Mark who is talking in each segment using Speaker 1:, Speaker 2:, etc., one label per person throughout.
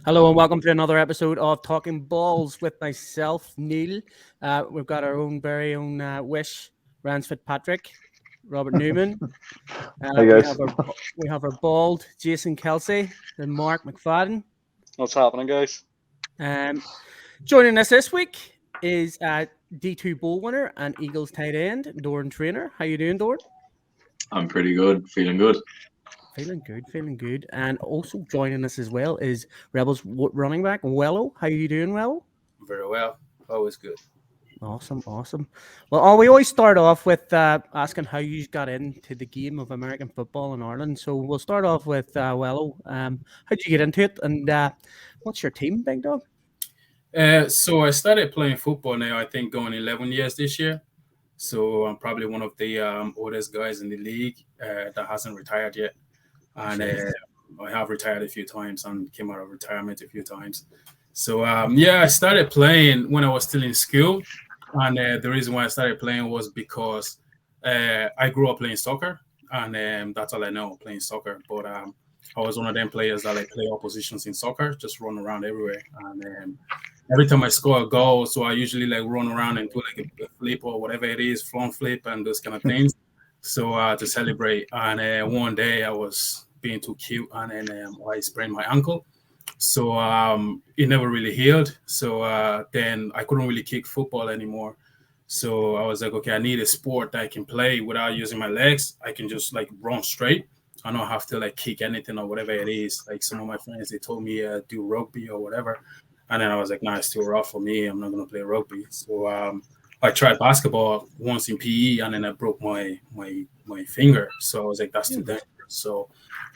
Speaker 1: Hello and welcome to another episode of Talking Balls with myself, Neil. We've got our own very own Wish, Rance Fitzpatrick, Robert Newman.
Speaker 2: Hey
Speaker 1: We
Speaker 2: guys.
Speaker 1: have our bald Jason Kelsey, and Marc McFadden.
Speaker 3: What's happening, guys?
Speaker 1: Um, Joining us this week is D2 Bowl winner and Eagles tight end, Doran Trainer. How you doing, Doran?
Speaker 4: I'm pretty good, feeling good.
Speaker 1: Feeling good. And also joining us as well is Rebels running back, Wello. How you doing, Wello?
Speaker 5: Very well. Always good.
Speaker 1: Awesome. Well, we always start off with asking how you got into the game of American football in Ireland. So we'll start off with Wello. How did you get into it, and what's your team, Big Dog?
Speaker 5: So I started playing football now, I think going 11 years this year. So I'm probably one of the oldest guys in the league that hasn't retired yet. And I have retired a few times and came out of retirement a few times. So, I started playing when I was still in school. And the reason why I started playing was because I grew up playing soccer. And that's all I know, playing soccer. But I was one of them players that like play oppositions in soccer, just run around everywhere. And every time I score a goal, so I usually like run around and do like a flip or whatever it is, front flip and those kind of things. So to celebrate. And one day I was being too cute and then I sprained my ankle. So it never really healed. So then I couldn't really kick football anymore. So I was like, okay, I need a sport that I can play without using my legs. I can just like run straight. I don't have to like kick anything or whatever it is. Like some of my friends, they told me do rugby or whatever. And then I was like, nah, it's too rough for me. I'm not going to play rugby. So I tried basketball once in PE and then I broke my finger. So I was like, that's too dangerous. So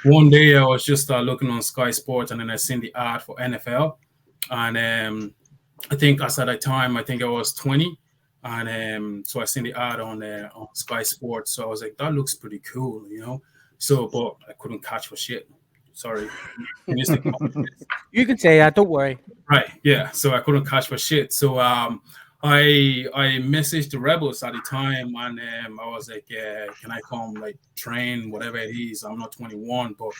Speaker 5: one day I was just looking on Sky Sports and then I seen the ad for NFL. And I think as at that time, I think I was 20. And so I seen the ad on Sky Sports. So I was like, that looks pretty cool, you know? So, but I couldn't catch for shit. Sorry.
Speaker 1: You can say that, don't worry.
Speaker 5: Right, yeah. So I couldn't catch for shit. So I messaged the Rebels at the time and I was like, can I come like train, whatever it is? I'm not 21, but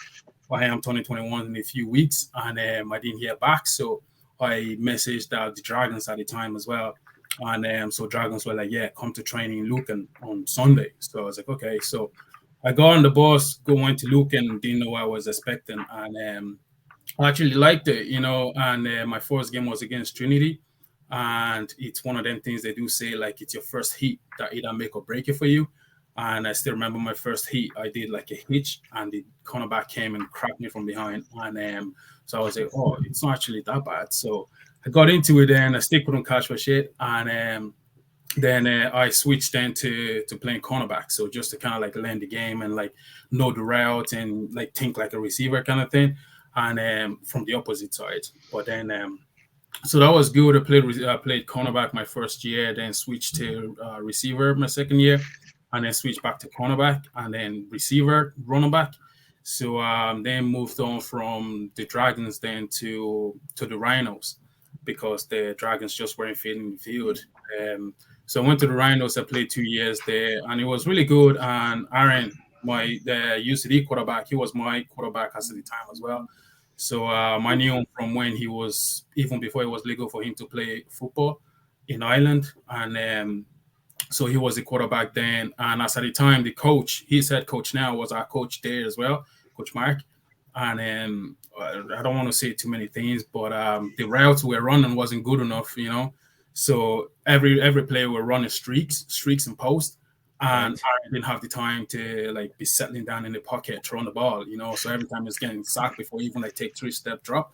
Speaker 5: I am turning 21 in a few weeks. And I didn't hear back. So I messaged the Dragons at the time as well. And so Dragons were like, yeah, come to training in Lucan on Sunday. So I was like, okay. So I got on the bus, went to Lucan, didn't know what I was expecting. And I actually liked it, you know. And my first game was against Trinity. And it's one of them things they do say, like, it's your first heat that either make or break it for you. And I still remember my first heat, I did like a hitch and the cornerback came and cracked me from behind. And so I was like, oh, it's not actually that bad. So I got into it then. I still couldn't catch for shit. And then I switched then to playing cornerback. So just to kind of like learn the game and like know the route and like think like a receiver kind of thing. And from the opposite side. But then so that was good. I played cornerback my first year, then switched to receiver my second year, and then switched back to cornerback, and then receiver, running back. So then moved on from the Dragons then to the Rhinos because the Dragons just weren't fitting the field. So I went to the Rhinos. I played 2 years there, and it was really good. And Aaron, the UCD quarterback, he was my quarterback at the time as well. So I knew him from when he was, even before it was legal for him to play football in Ireland. And so he was the quarterback then. And as at the time, the coach, his head coach now, was our coach there as well, Coach Marc. And I don't want to say too many things, but the routes we were running wasn't good enough, you know. So every player were running streaks and post. And I didn't have the time to like be settling down in the pocket, throwing the ball, you know. So every time it's getting sacked before even like take 3-step drop.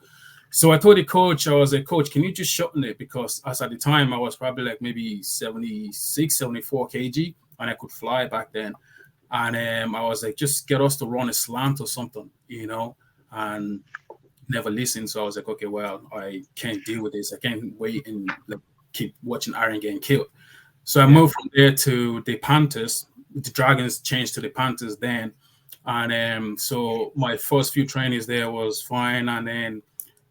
Speaker 5: So I told the coach, I was like, Coach, can you just shorten it? Because as at the time I was probably like maybe 76, 74 kg and I could fly back then. And I was like, just get us to run a slant or something, you know, and never listened. So I was like, okay, well, I can't deal with this. I can't wait and like, keep watching Aaron getting killed. So I moved from there to the Panthers. The Dragons changed to the Panthers then. And so my first few trainings there was fine. And then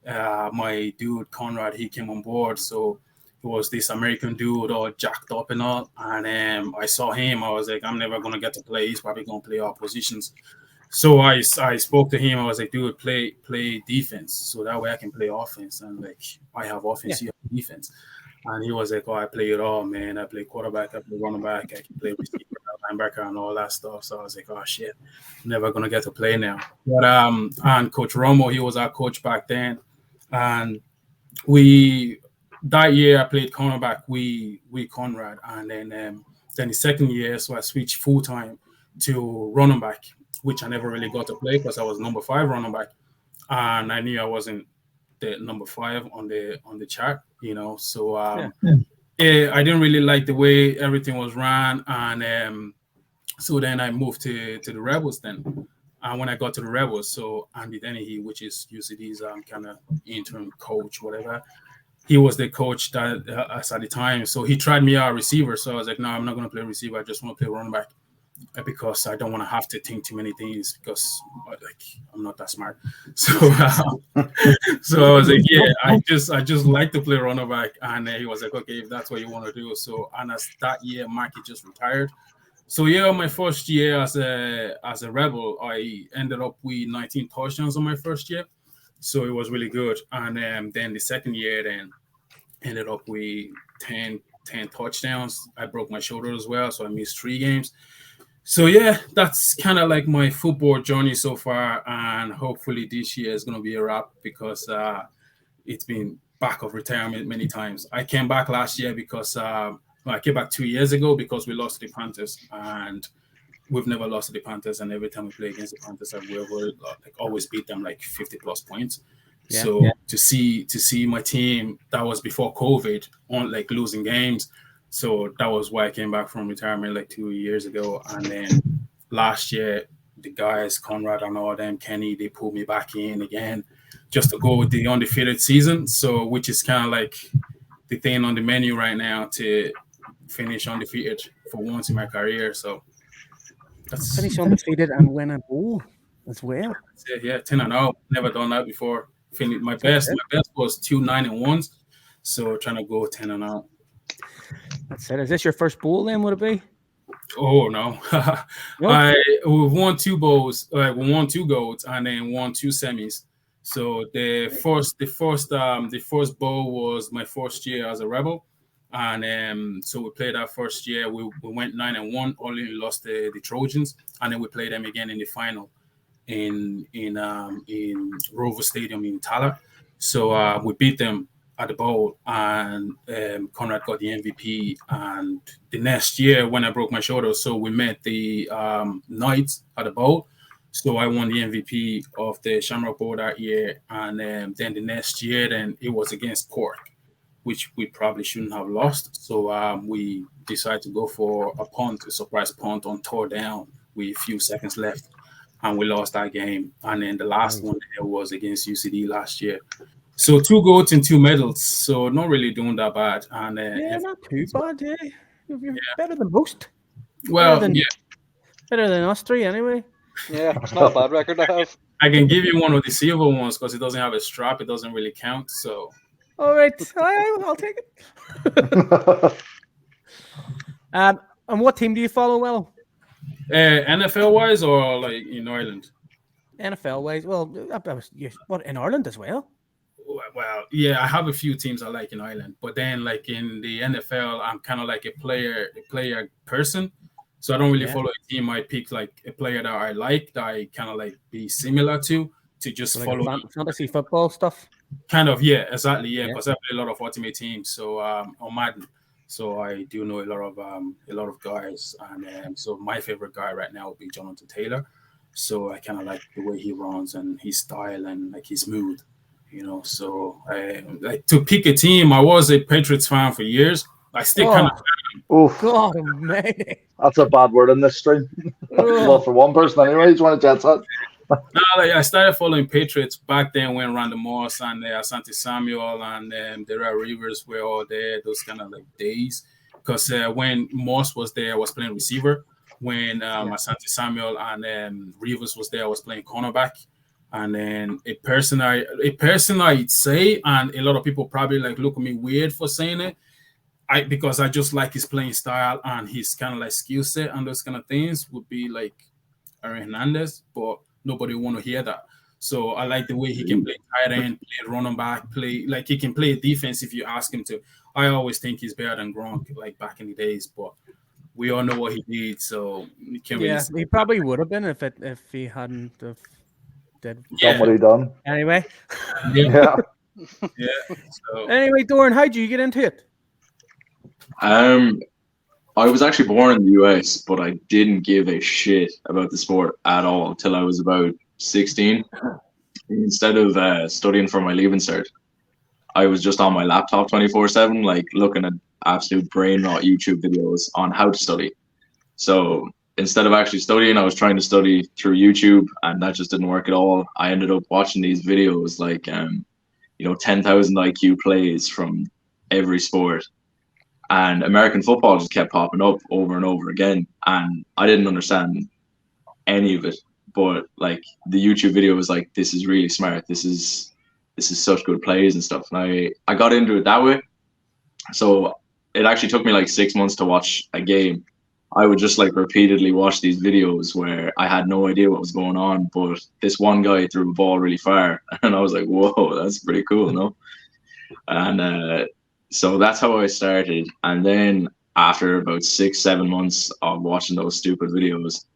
Speaker 5: my dude, Conrad, he came on board. So he was this American dude all jacked up and all. And I saw him. I was like, I'm never going to get to play. He's probably going to play our positions. So I spoke to him. I was like, dude, play defense, so that way I can play offense. And like I have offense, you have defense. And he was like, oh, I play it all, man. I play quarterback, I play running back, I can play receiver, linebacker, and all that stuff. So I was like, oh shit, never gonna get to play now. But and Coach Romo, he was our coach back then, and we that year I played cornerback. We Conrad, and then the second year, so I switched full time to running back, which I never really got to play because I was number 5 running back, and I knew I wasn't the number 5 on the chart, So I didn't really like the way everything was ran, and so then I moved to the Rebels then. And when I got to the Rebels, so Andy Dennehy, which is UCD's kind of interim coach, whatever, he was the coach that at the time. So he tried me out receiver. So I was like, no, I'm not going to play receiver. I just want to play running back because I don't want to have to think too many things because like I'm not that smart. So so I was like, yeah, I just like to play running back. And he was like, okay, if that's what you want to do. So and as that year, Marc just retired. So yeah, my first year as a Rebel, I ended up with 19 touchdowns on my first year. So it was really good. And then the second year, then ended up with 10 touchdowns. I broke my shoulder as well, so I missed 3 games. So yeah, that's kind of like my football journey so far. And hopefully this year is going to be a wrap because it's been back of retirement many times. I came back last year because I came back 2 years ago because we lost to the Panthers, and we've never lost to the Panthers. And every time we play against the Panthers, we've always beat them like 50 plus points. Yeah. So to see my team that was before COVID on like losing games, so that was why I came back from retirement like 2 years ago. And then last year, the guys Conrad and all them, Kenny, they pulled me back in again just to go with the undefeated season. So which is kind of like the thing on the menu right now to finish undefeated for once in my career. So
Speaker 1: that's finish undefeated and win a bowl as well.
Speaker 5: Yeah, 10-0. Never done that before. My best was 2-9-1. So trying to go 10-0.
Speaker 1: That's it. Is this your first bowl then? Would it be?
Speaker 5: Oh no. We've won 2 bowls. We won 2 golds and then won 2 semis. So the first bowl was my first year as a Rebel. And so we played our first year. We went 9-1, only lost the Trojans, and then we played them again in the final in Rover Stadium in Tala. So we beat them at the bowl, and Conrad got the MVP. And the next year, when I broke my shoulder, so we met the Knights at the bowl. So I won the MVP of the Shamrock Bowl that year, and then the next year, then it was against Cork, which we probably shouldn't have lost. So we decided to go for a surprise punt on 3rd down with a few seconds left, and we lost that game. And then the last one was against UCD last year. So 2 golds and 2 medals. So not really doing that bad. And
Speaker 1: not too bad. Yeah, you're better than most.
Speaker 5: Well,
Speaker 1: better than us 3 anyway.
Speaker 2: Yeah, not a bad record to have.
Speaker 5: I can give you one of the silver ones because it doesn't have a strap. It doesn't really count. So.
Speaker 1: All right, I'll take it. And what team do you follow, Well?
Speaker 5: NFL wise or like in Ireland?
Speaker 1: NFL wise, well, what in Ireland as well?
Speaker 5: Well, yeah, I have a few teams I like in Ireland, but then like in the NFL, I'm kind of like a player person. So I don't really follow a team. I pick like a player that I like, that I kind of like be similar to just
Speaker 1: like
Speaker 5: follow.
Speaker 1: Fantasy football stuff.
Speaker 5: Kind of, yeah, exactly, yeah. Because I play a lot of Ultimate Teams, so on Madden, so I do know a lot of guys, and so my favorite guy right now would be Jonathan Taylor. So I kind of like the way he runs and his style and like his mood, So I like to pick a team. I was a Patriots fan for years. I still kind of.
Speaker 3: Oh
Speaker 1: God, man,
Speaker 3: that's a bad word in this stream. Well, for one person anyway. You want to chat that?
Speaker 5: No, like I started following Patriots back then when Randy Moss and Asante Samuel and Darrell Rivers were all there. Those kind of like days, because when Moss was there, I was playing receiver. When Asante Samuel and Rivers was there, I was playing cornerback. And then a person I'd say, and a lot of people probably like look at me weird for saying it, because I just like his playing style and his kind of like skill set and those kind of things, would be like Aaron Hernandez, but nobody want to hear that. So I like the way he can play tight end, play running back, play like he can play defense if you ask him to. I always think he's better than Gronk, like back in the days, but we all know what he did, so you can't really.
Speaker 1: Yeah, he probably would have been if he hadn't have did.
Speaker 3: Done what he done.
Speaker 1: Anyway,
Speaker 3: Yeah.
Speaker 5: So
Speaker 1: anyway, Doran, how did you get into it?
Speaker 4: I was actually born in the US, but I didn't give a shit about the sport at all till I was about 16. Instead of studying for my leaving cert, I was just on my laptop 24/7, like looking at absolute brain rot YouTube videos on how to study. So instead of actually studying, I was trying to study through YouTube, and that just didn't work at all. I ended up watching these videos like, 10,000 IQ plays from every sport. And American football just kept popping up over and over again. And I didn't understand any of it. But like the YouTube video was like, this is really smart. This is such good plays and stuff. And I got into it that way. So it actually took me like 6 months to watch a game. I would just like repeatedly watch these videos where I had no idea what was going on, but this one guy threw a ball really far, and I was like, "Whoa, that's pretty cool, no?" And so that's how I started. And then after about 6-7 months of watching those stupid videos,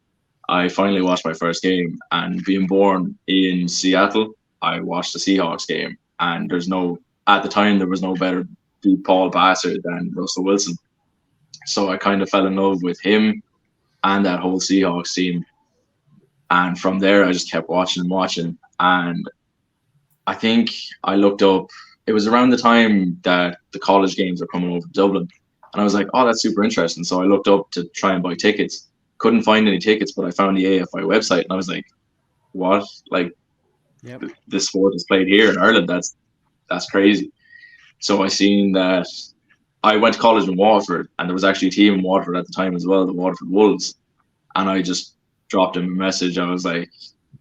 Speaker 4: I finally watched my first game. And being born in Seattle, I watched the Seahawks game, and at the time there was no better deep ball passer than Russell Wilson. So I kind of fell in love with him and that whole Seahawks team. And from there, I just kept watching and watching. And I think I looked up, it was around the time that the college games were coming over to Dublin. And I was like, oh, that's super interesting. So I looked up to try and buy tickets. Couldn't find any tickets, but I found the AFI website. And I was like, what? Like, this sport is played here in Ireland. That's crazy. So I seen that. I went to college in Waterford, and there was actually a team in Waterford at the time as well, the Waterford Wolves. And I just dropped him a message. I was like,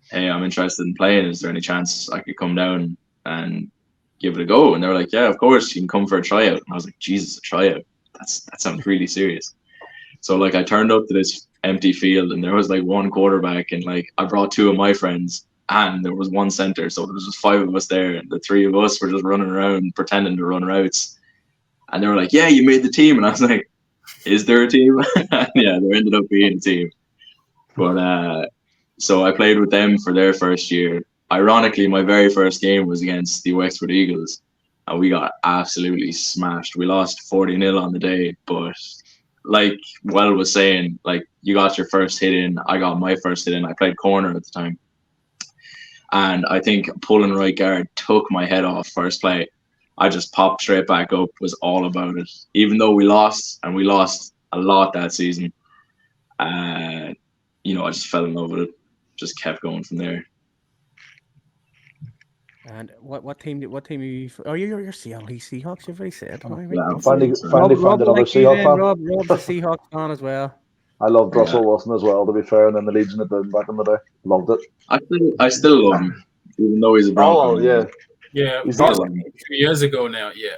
Speaker 4: hey, I'm interested in playing. Is there any chance I could come down and give it a go? And they were like, yeah, of course, you can come for a tryout. And I was like, Jesus, a tryout? That sounds really serious. So like I turned up to this empty field, and there was like one quarterback, and like I brought two of my friends, and there was one center. So there was just five of us there, and the three of us were just running around pretending to run routes. And they were like, yeah, you made the team. And I was like, is there a team? Yeah, there ended up being a team. But so I played with them for their first year. Ironically, my very first game was against the Wexford Eagles, and we got absolutely smashed. We lost 40-0 on the day, but like Well was saying, like you got your first hit in, I got my first hit in. I played corner at the time. And I think pulling right guard took my head off first play. I just popped straight back up, was all about it. Even though we lost, and we lost a lot that season, I just fell in love with it. Just kept going from there.
Speaker 1: And what team are you? Oh, you're Seattle Seahawks. You've already said.
Speaker 3: Yeah, finally found another
Speaker 1: like
Speaker 3: Seahawks fan.
Speaker 1: Rob's a Seahawks fan as well.
Speaker 3: I loved Russell Wilson as well, to be fair, and then the Legion of Boom back in the day. Loved it.
Speaker 4: I still love him, even though he's a Bronco.
Speaker 3: Oh, yeah.
Speaker 5: Yeah,
Speaker 3: He's
Speaker 5: not
Speaker 3: not-
Speaker 5: a few years ago now. Yeah,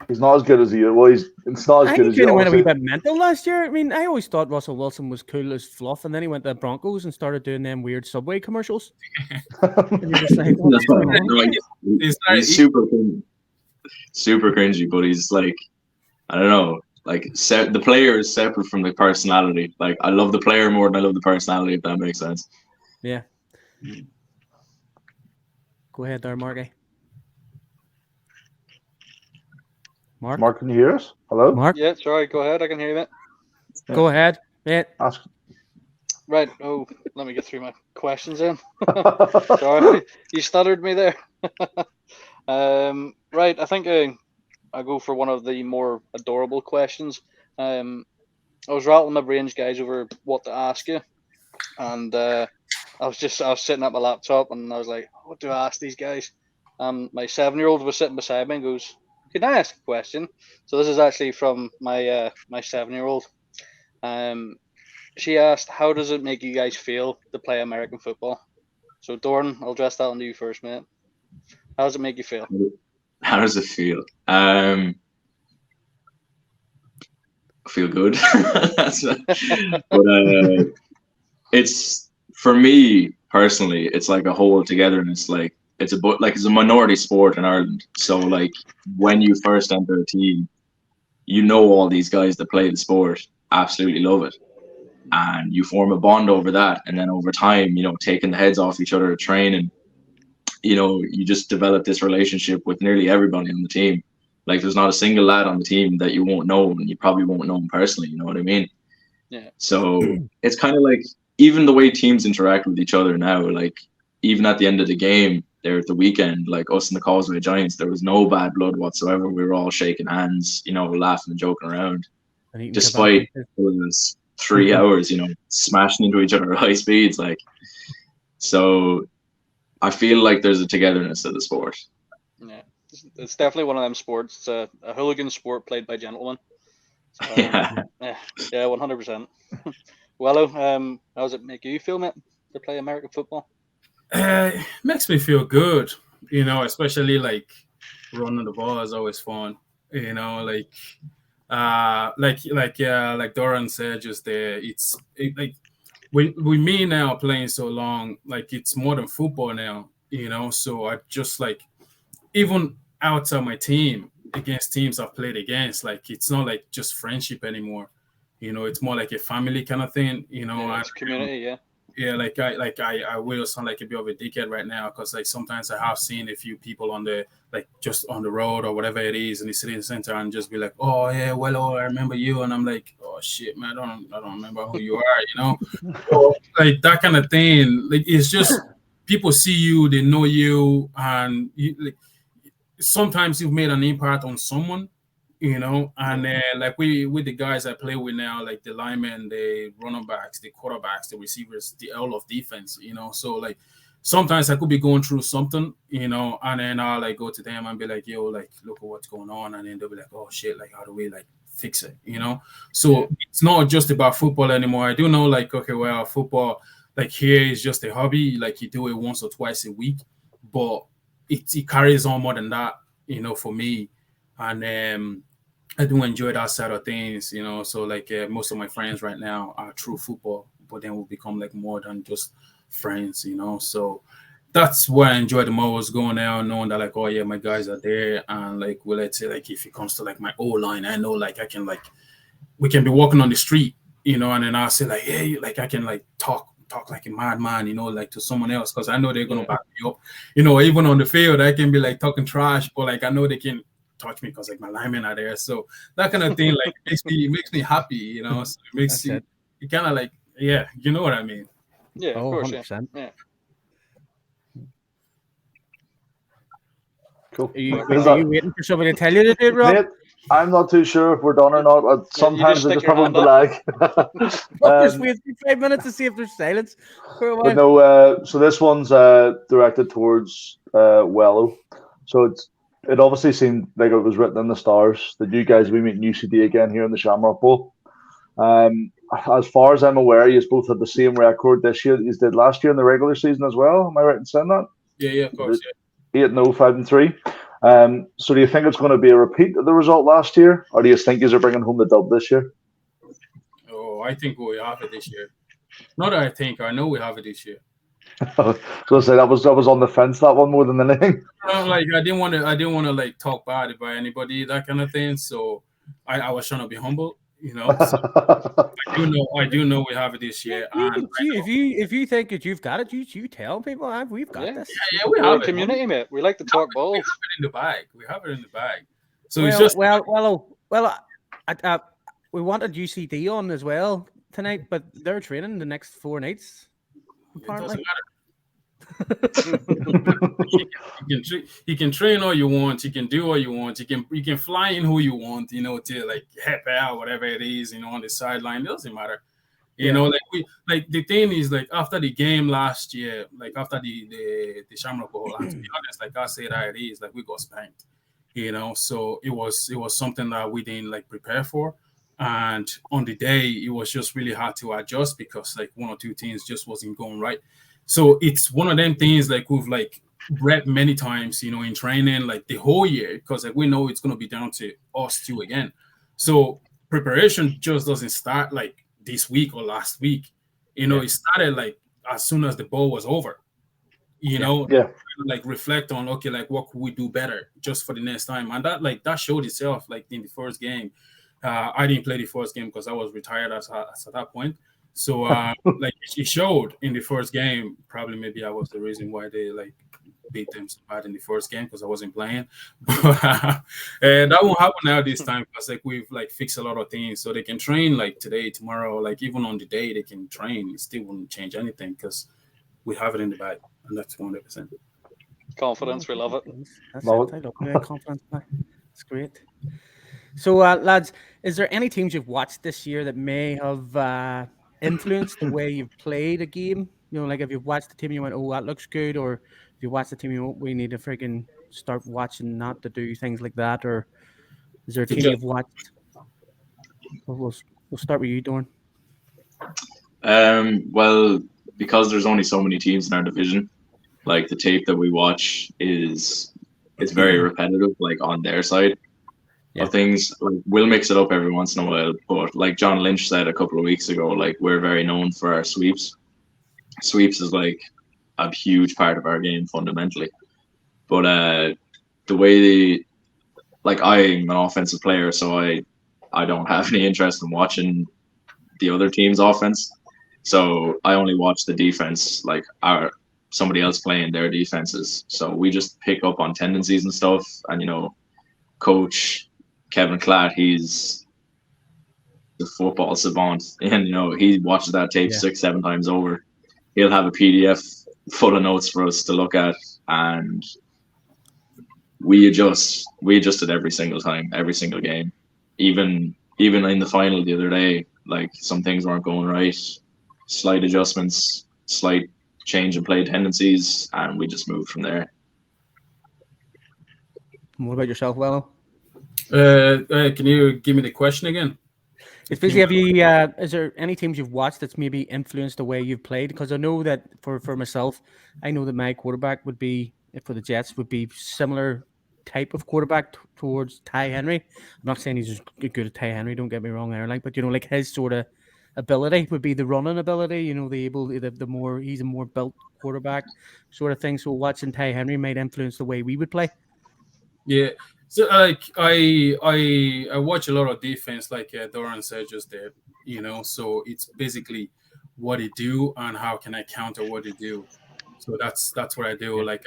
Speaker 3: He's not as good as he. Well, it's not as
Speaker 1: I
Speaker 3: good
Speaker 1: think
Speaker 3: as
Speaker 1: he
Speaker 3: he.
Speaker 1: kind of went a wee
Speaker 3: obviously-
Speaker 1: bit mental last year. I mean, I always thought Russell Wilson was cool as fluff, and then he went to the Broncos and started doing them weird Subway commercials. And you're just like, what's going on?
Speaker 4: No, he's super cringy, but he's like, I don't know, like the player is separate from the personality. Like I love the player more than I love the personality, if that makes sense.
Speaker 1: Yeah. Go ahead there, Marky.
Speaker 3: Mark, can you hear us? Hello?
Speaker 1: Mark,
Speaker 2: Yeah, sorry, go ahead. I can hear you, mate.
Speaker 1: go ahead. Yeah.
Speaker 3: Ask.
Speaker 2: Right. Oh, let me get through my questions in. Sorry, you stuttered me there. Right. I think I go for one of the more adorable questions. I was rattling my brains, guys, over what to ask you, and I was sitting at my laptop, and I was like, what do I ask these guys? My 7-year-old was sitting beside me and goes, can I ask a question? So this is actually from my 7-year-old. She asked, how does it make you guys feel to play American football? So Doran, I'll address that on you first, mate. How does it make you feel?
Speaker 4: How does it feel? I feel good. But it's for me personally, it's like a whole togetherness. Like it's a minority sport in Ireland. So like when you first enter a team, you know all these guys that play the sport absolutely love it, and you form a bond over that. And then over time, taking the heads off each other at training, you just develop this relationship with nearly everybody on the team. Like there's not a single lad on the team that you won't know, and you probably won't know him personally. You know what I mean?
Speaker 2: Yeah.
Speaker 4: So it's kind of like even the way teams interact with each other now, like even at the end of the game there at the weekend, like us and the Causeway Giants, there was no bad blood whatsoever. We were all shaking hands, laughing and joking around,
Speaker 1: And eating
Speaker 4: despite
Speaker 1: kebab.
Speaker 4: those 3 hours, smashing into each other at high speeds. Like, so I feel like there's a togetherness to the sport.
Speaker 2: Yeah, it's definitely one of them sports. It's a hooligan sport played by gentlemen.
Speaker 4: Yeah.
Speaker 2: Yeah, 100%. Wello, how does it make you feel, mate, to play American football?
Speaker 5: Makes me feel good, especially like running the ball is always fun. Like Doran said just there, like with me now playing so long, like it's more than football now, So I just like even outside my team against teams I've played against, like it's not like just friendship anymore. It's more like a family kind of thing.
Speaker 2: Yeah, it's community. Yeah.
Speaker 5: Yeah, I will sound like a bit of a dickhead right now because like sometimes I have seen a few people on the like just on the road or whatever it is in the city center and just be like, oh yeah, well, I remember you, and I'm like, oh shit, man, I don't remember who you are, So, like that kind of thing. Like it's just people see you, they know you, and like sometimes you've made an impact on someone, and like we with the guys I play with now, like the linemen, the running backs, the quarterbacks, the receivers, the all of defense, So like sometimes I could be going through something, and then I'll like go to them and be like, yo, like look at what's going on, and then they'll be like, oh shit, like how do we like fix it, So it's not just about football anymore. I do know like okay, well, football like here is just a hobby, like you do it once or twice a week, but it carries on more than that, for me. And I do enjoy that side of things, So like most of my friends right now are through football, but then we'll become like more than just friends, So that's what I enjoy the most, going out knowing that like, oh yeah, my guys are there, and like well, let's say like if it comes to like my O line, I know like I can like we can be walking on the street, and then I'll say like, hey, like I can like talk like a madman, like to someone else because I know they're gonna back me up. Even on the field, I can be like talking trash, but like I know they can touch me because like my linemen are there. So that kind of thing like makes me happy, So it makes it kind of like you know what I mean.
Speaker 2: Yeah, of course,
Speaker 1: 100%.
Speaker 2: Yeah.
Speaker 3: Cool.
Speaker 1: Are you waiting for somebody to tell you to do it, Rob?
Speaker 3: Mate, I'm not too sure if we're done or not. Sometimes I
Speaker 2: stick
Speaker 3: just
Speaker 2: your
Speaker 3: have a
Speaker 2: hand up.
Speaker 3: lag.
Speaker 1: Just wait 5 minutes to see if there's silence for a while.
Speaker 3: But no, so this one's directed towards Wello. So it obviously seemed like it was written in the stars that you guys will be meeting UCD again here in the Shamrock Bowl. As far as I'm aware, you both had the same record this year that you did last year in the regular season as well. Am I right in saying that?
Speaker 5: Yeah, of course.
Speaker 3: 8-0, 5-3. So do you think it's going to be a repeat of the result last year, or do you think you're bringing home the dub this year?
Speaker 5: Oh, I think we have it this year. Not that I think, I know we have it this year.
Speaker 3: So I say that was on the fence, that one, more than anything.
Speaker 5: Like I didn't want to like talk bad about anybody, that kind of thing. So I was trying to be humble, So I do know we have it this year. And
Speaker 1: if you think that you've got it, you tell people we've got this.
Speaker 5: Yeah, we have it.
Speaker 2: Community, mate. We like to talk balls.
Speaker 5: We have it in the bag. So
Speaker 1: well,
Speaker 5: it's just
Speaker 1: we wanted UCD on as well tonight, but they're training the next 4 nights. Apparently.
Speaker 5: It doesn't matter. You can train all you want. You can do all you want. You can fly in who you want. To like help out whatever it is. On the sideline. It doesn't matter. Like the thing is like after the game last year, like after the Shamrock Bowl, and to be honest, like I said, how it is, like we got spanked. So it was something that we didn't like prepare for. And on the day, it was just really hard to adjust because like one or two things just wasn't going right. So it's one of them things like we've like read many times, in training like the whole year because like we know it's going to be down to us two again. So preparation just doesn't start like this week or last week. It started like as soon as the ball was over. You know,
Speaker 3: Yeah.
Speaker 5: like reflect on, okay, like what could we do better just for the next time, and that showed itself like in the first game. I didn't play the first game because I was retired at that point. So like it showed in the first game. Probably maybe I was the reason why they like beat them so bad in the first game because I wasn't playing. And that won't happen now this time because like we've like fixed a lot of things so they can train like today, tomorrow, like even on the day they can train. It still won't change anything because we have it in the bag, and that's 100%.
Speaker 2: Confidence, we love it.
Speaker 1: That's
Speaker 3: Love
Speaker 1: it. I love the confidence. It's great. So, lads, is there any teams you've watched this year that may have influenced the way you've played a game? You know, like if you've watched the team, you went, "Oh, that looks good," or if you watched the team, you went, "We need to freaking start watching not to do things like that." Or is there a team you've watched? We'll start with you, Dorn.
Speaker 4: Well, because there's only so many teams in our division, like the tape that we watch it's very repetitive, like on their side of things. Like we'll mix it up every once in a while, but like John Lynch said a couple of weeks ago, like we're very known for our sweeps. Sweeps is like a huge part of our game fundamentally. But the way like I'm an offensive player, so I don't have any interest in watching the other team's offense. So I only watch the defense, like somebody else playing their defenses. So we just pick up on tendencies and stuff. And Coach Kevin Klatt, he's the football savant, and he watches that tape 6-7 times over. He'll have a PDF full of notes for us to look at, and we adjusted every single time, every single game. Even in the final the other day, like some things weren't going right, slight adjustments, slight change in play tendencies, and we just moved from there.
Speaker 1: What about yourself, Wello?
Speaker 5: Can you give me the question again?
Speaker 1: It's basically, have you? Is there any teams you've watched that's maybe influenced the way you've played? Because I know that for myself, I know that my quarterback would be for the Jets would be similar type of quarterback towards Ty Henry. I'm not saying he's as good as Ty Henry. Don't get me wrong there, but like his sort of ability would be the running ability. The more he's a more built quarterback sort of thing. So watching Ty Henry might influence the way we would play.
Speaker 5: Yeah. So like I watch a lot of defense, like Doran said just there, so it's basically what they do and how can I counter what they do. So that's what I do. Like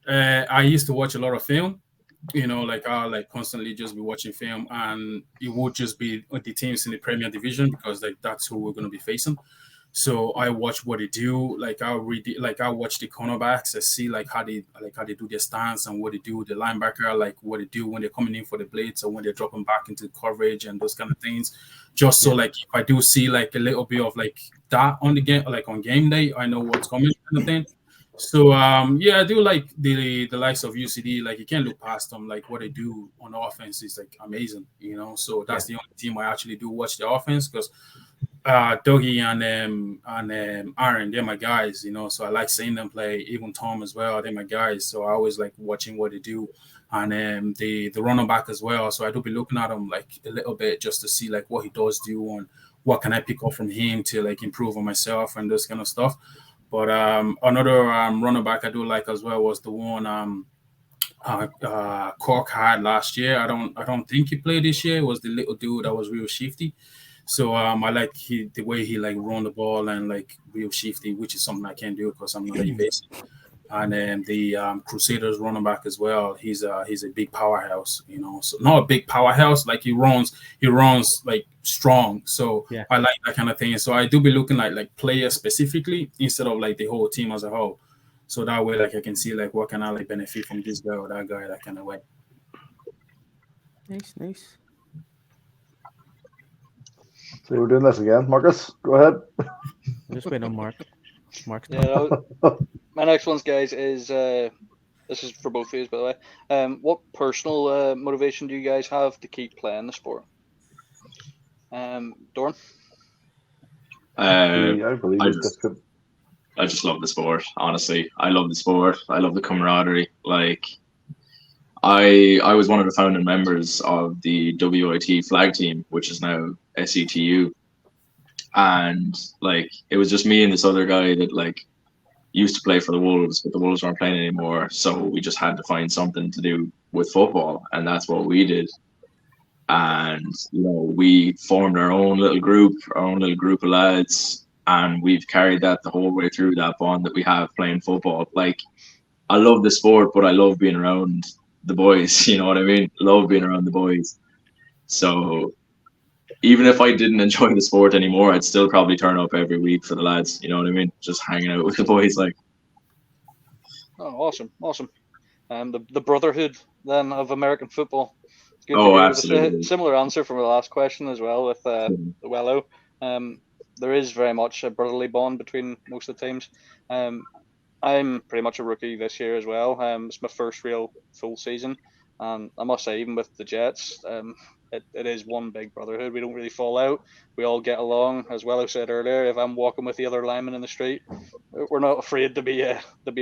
Speaker 5: I used to watch a lot of film, like I'll like constantly just be watching film, and it would just be the teams in the Premier Division because like that's who we're going to be facing. So I watch what they do. Like I'll watch the cornerbacks. I see like how they do their stance and what they do. The linebacker, like what they do when they're coming in for the blitz or when they're dropping back into coverage and those kind of things. Just so like if I do see like a little bit of like that on the game, like on game day, I know what's coming kind of thing. So I do like the likes of UCD. Like you can't look past them. Like what they do on offense is like amazing. So that's the only team I actually do watch the offense because. Dougie and Aaron, they're my guys, so I like seeing them play. Even Tom as well, they're my guys, so I always like watching what they do. And the running back as well, so I do be looking at him like a little bit just to see like what he does do and what can I pick up from him to like improve on myself and this kind of stuff. But another running back I do like as well was the one Cork had last year. I don't think he played this year. It was the little dude that was real shifty. So I like the way he like run the ball and like real shifty, which is something I can't do because I'm not evasive. And then the Crusaders running back as well. He's a big powerhouse, So not a big powerhouse, like he runs like strong. So I like that kind of thing. So I do be looking like players specifically instead of like the whole team as a whole. So that way, like I can see like what can I like benefit from this guy or that guy, that kind of way.
Speaker 1: Nice.
Speaker 3: So we're doing this again. Marcus, go ahead.
Speaker 1: I'm just waiting on Mark. Mark's
Speaker 2: my next one, guys, is this is for both of you, by the way. What personal motivation do you guys have to keep playing the sport? Dorn?
Speaker 4: I just love the sport, honestly. I love the sport. I love the camaraderie. Like, I was one of the founding members of the WIT flag team, which is now SETU. and like it was just me and this other guy that like used to play for the Wolves, but the Wolves weren't playing anymore, so we just had to find something to do with football, and that's what we did. And we formed our own little group of lads, and we've carried that the whole way through, that bond that we have playing football. Like, I love the sport, but I love being around the boys. You know what I mean? Love being around the boys. So even if I didn't enjoy the sport anymore, I'd still probably turn up every week for the lads. You know what I mean? Just hanging out with the boys, like.
Speaker 2: Oh, awesome. The brotherhood then of American football. It's good to
Speaker 4: Oh,
Speaker 2: hear.
Speaker 4: absolutely.
Speaker 2: A similar answer from the last question as well with Wello. There is very much a brotherly bond between most of the teams. I'm pretty much a rookie this year as well. It's my first real full season, and I must say, even with the Jets, it is one big brotherhood. We don't really fall out. We all get along. As Wello said earlier, if I'm walking with the other linemen in the street, we're not afraid to be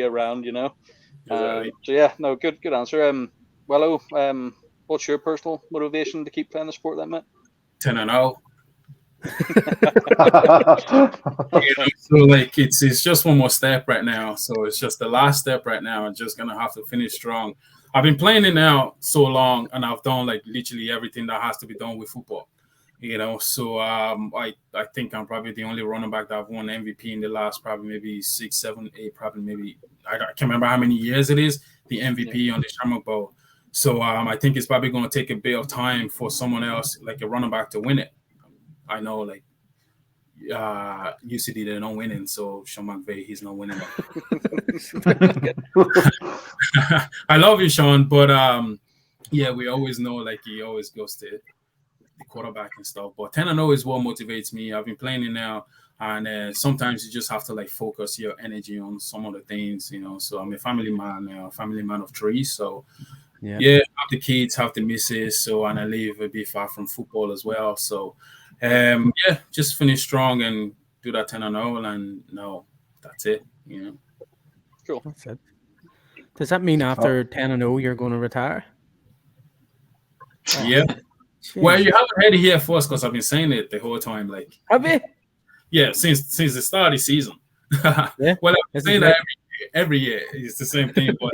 Speaker 2: around.
Speaker 5: Exactly.
Speaker 2: So yeah, no, good answer. Wello, what's your personal motivation to keep playing the sport then, mate?
Speaker 5: 10-0. So like it's just one more step right now. So it's just the last step right now. I'm just gonna have to finish strong. I've been playing it now so long, and I've done like literally everything that has to be done with football. So I think I'm probably the only running back that I've won MVP in the last probably maybe 6, 7, 8, probably maybe I can't remember how many years it is, the MVP on the Shamrock Bowl. So I think it's probably going to take a bit of time for someone else like a running back to win it. I know like UCD they're not winning, so Sean McVay he's not winning it. I love you, Sean, but yeah, we always know like he always goes to the quarterback and stuff. But 10-0 is what motivates me. I've been playing it now, and sometimes you just have to like focus your energy on some of the things, So I'm a family man of 3. So yeah, have the kids, have the missus. So and I live a bit far from football as well. So yeah, just finish strong and do that 10-0, and no, that's it.
Speaker 2: Cool.
Speaker 1: That's it. Does that mean after 10-0 you're going to retire?
Speaker 5: Yeah. Well, you haven't heard it here first because I've been saying it the whole time. Like,
Speaker 1: have you?
Speaker 5: Yeah, since the start of the season.
Speaker 1: Yeah.
Speaker 5: Well, I'm saying that every year. It's the same thing, but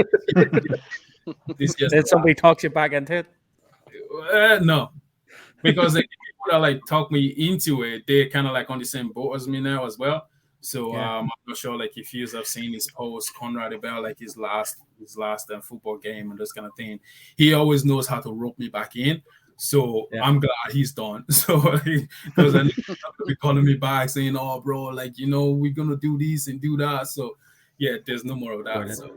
Speaker 5: this year.
Speaker 1: Did somebody talk you back into it?
Speaker 5: No, because the people that like talk me into it, they're kind of like on the same boat as me now as well. So I'm not sure like if you have seen his post, Conrad Abel, like his last football game and this kind of thing. He always knows how to rope me back in. So I'm glad he's done. So because I be calling me back saying, "Oh, bro, like we're gonna do this and do that." So yeah, there's no more of that. So.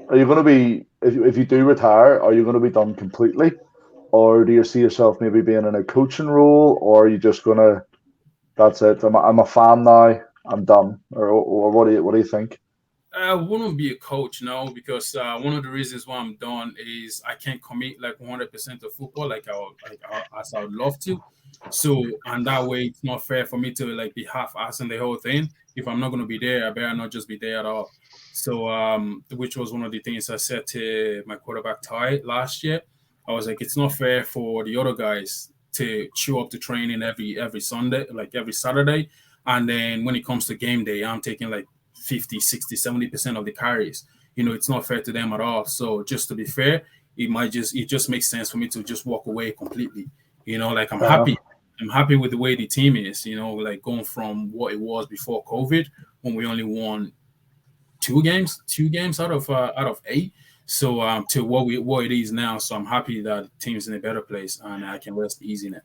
Speaker 3: Are you going to be if you do retire? Are you going to be done completely, or do you see yourself maybe being in a coaching role, or are you just going to? That's it. I'm a fan now. I'm done. Or what do you think?
Speaker 5: I wouldn't be a coach, no, because one of the reasons why I'm done is I can't commit like 100% to football as I would love to. So, and that way it's not fair for me to like be half-assing the whole thing. If I'm not going to be there, I better not just be there at all. So, which was one of the things I said to my quarterback Ty last year. I was like, it's not fair for the other guys to chew up the training every Sunday, like every Saturday. And then when it comes to game day, I'm taking like 50, 60, 70% of the carries. It's not fair to them at all. So just to be fair, it just makes sense for me to just walk away completely. Like I'm happy. I'm happy with the way the team is, like going from what it was before COVID when we only won two games out of 8. So to what it is now. So I'm happy that the team's in a better place and I can rest easy now.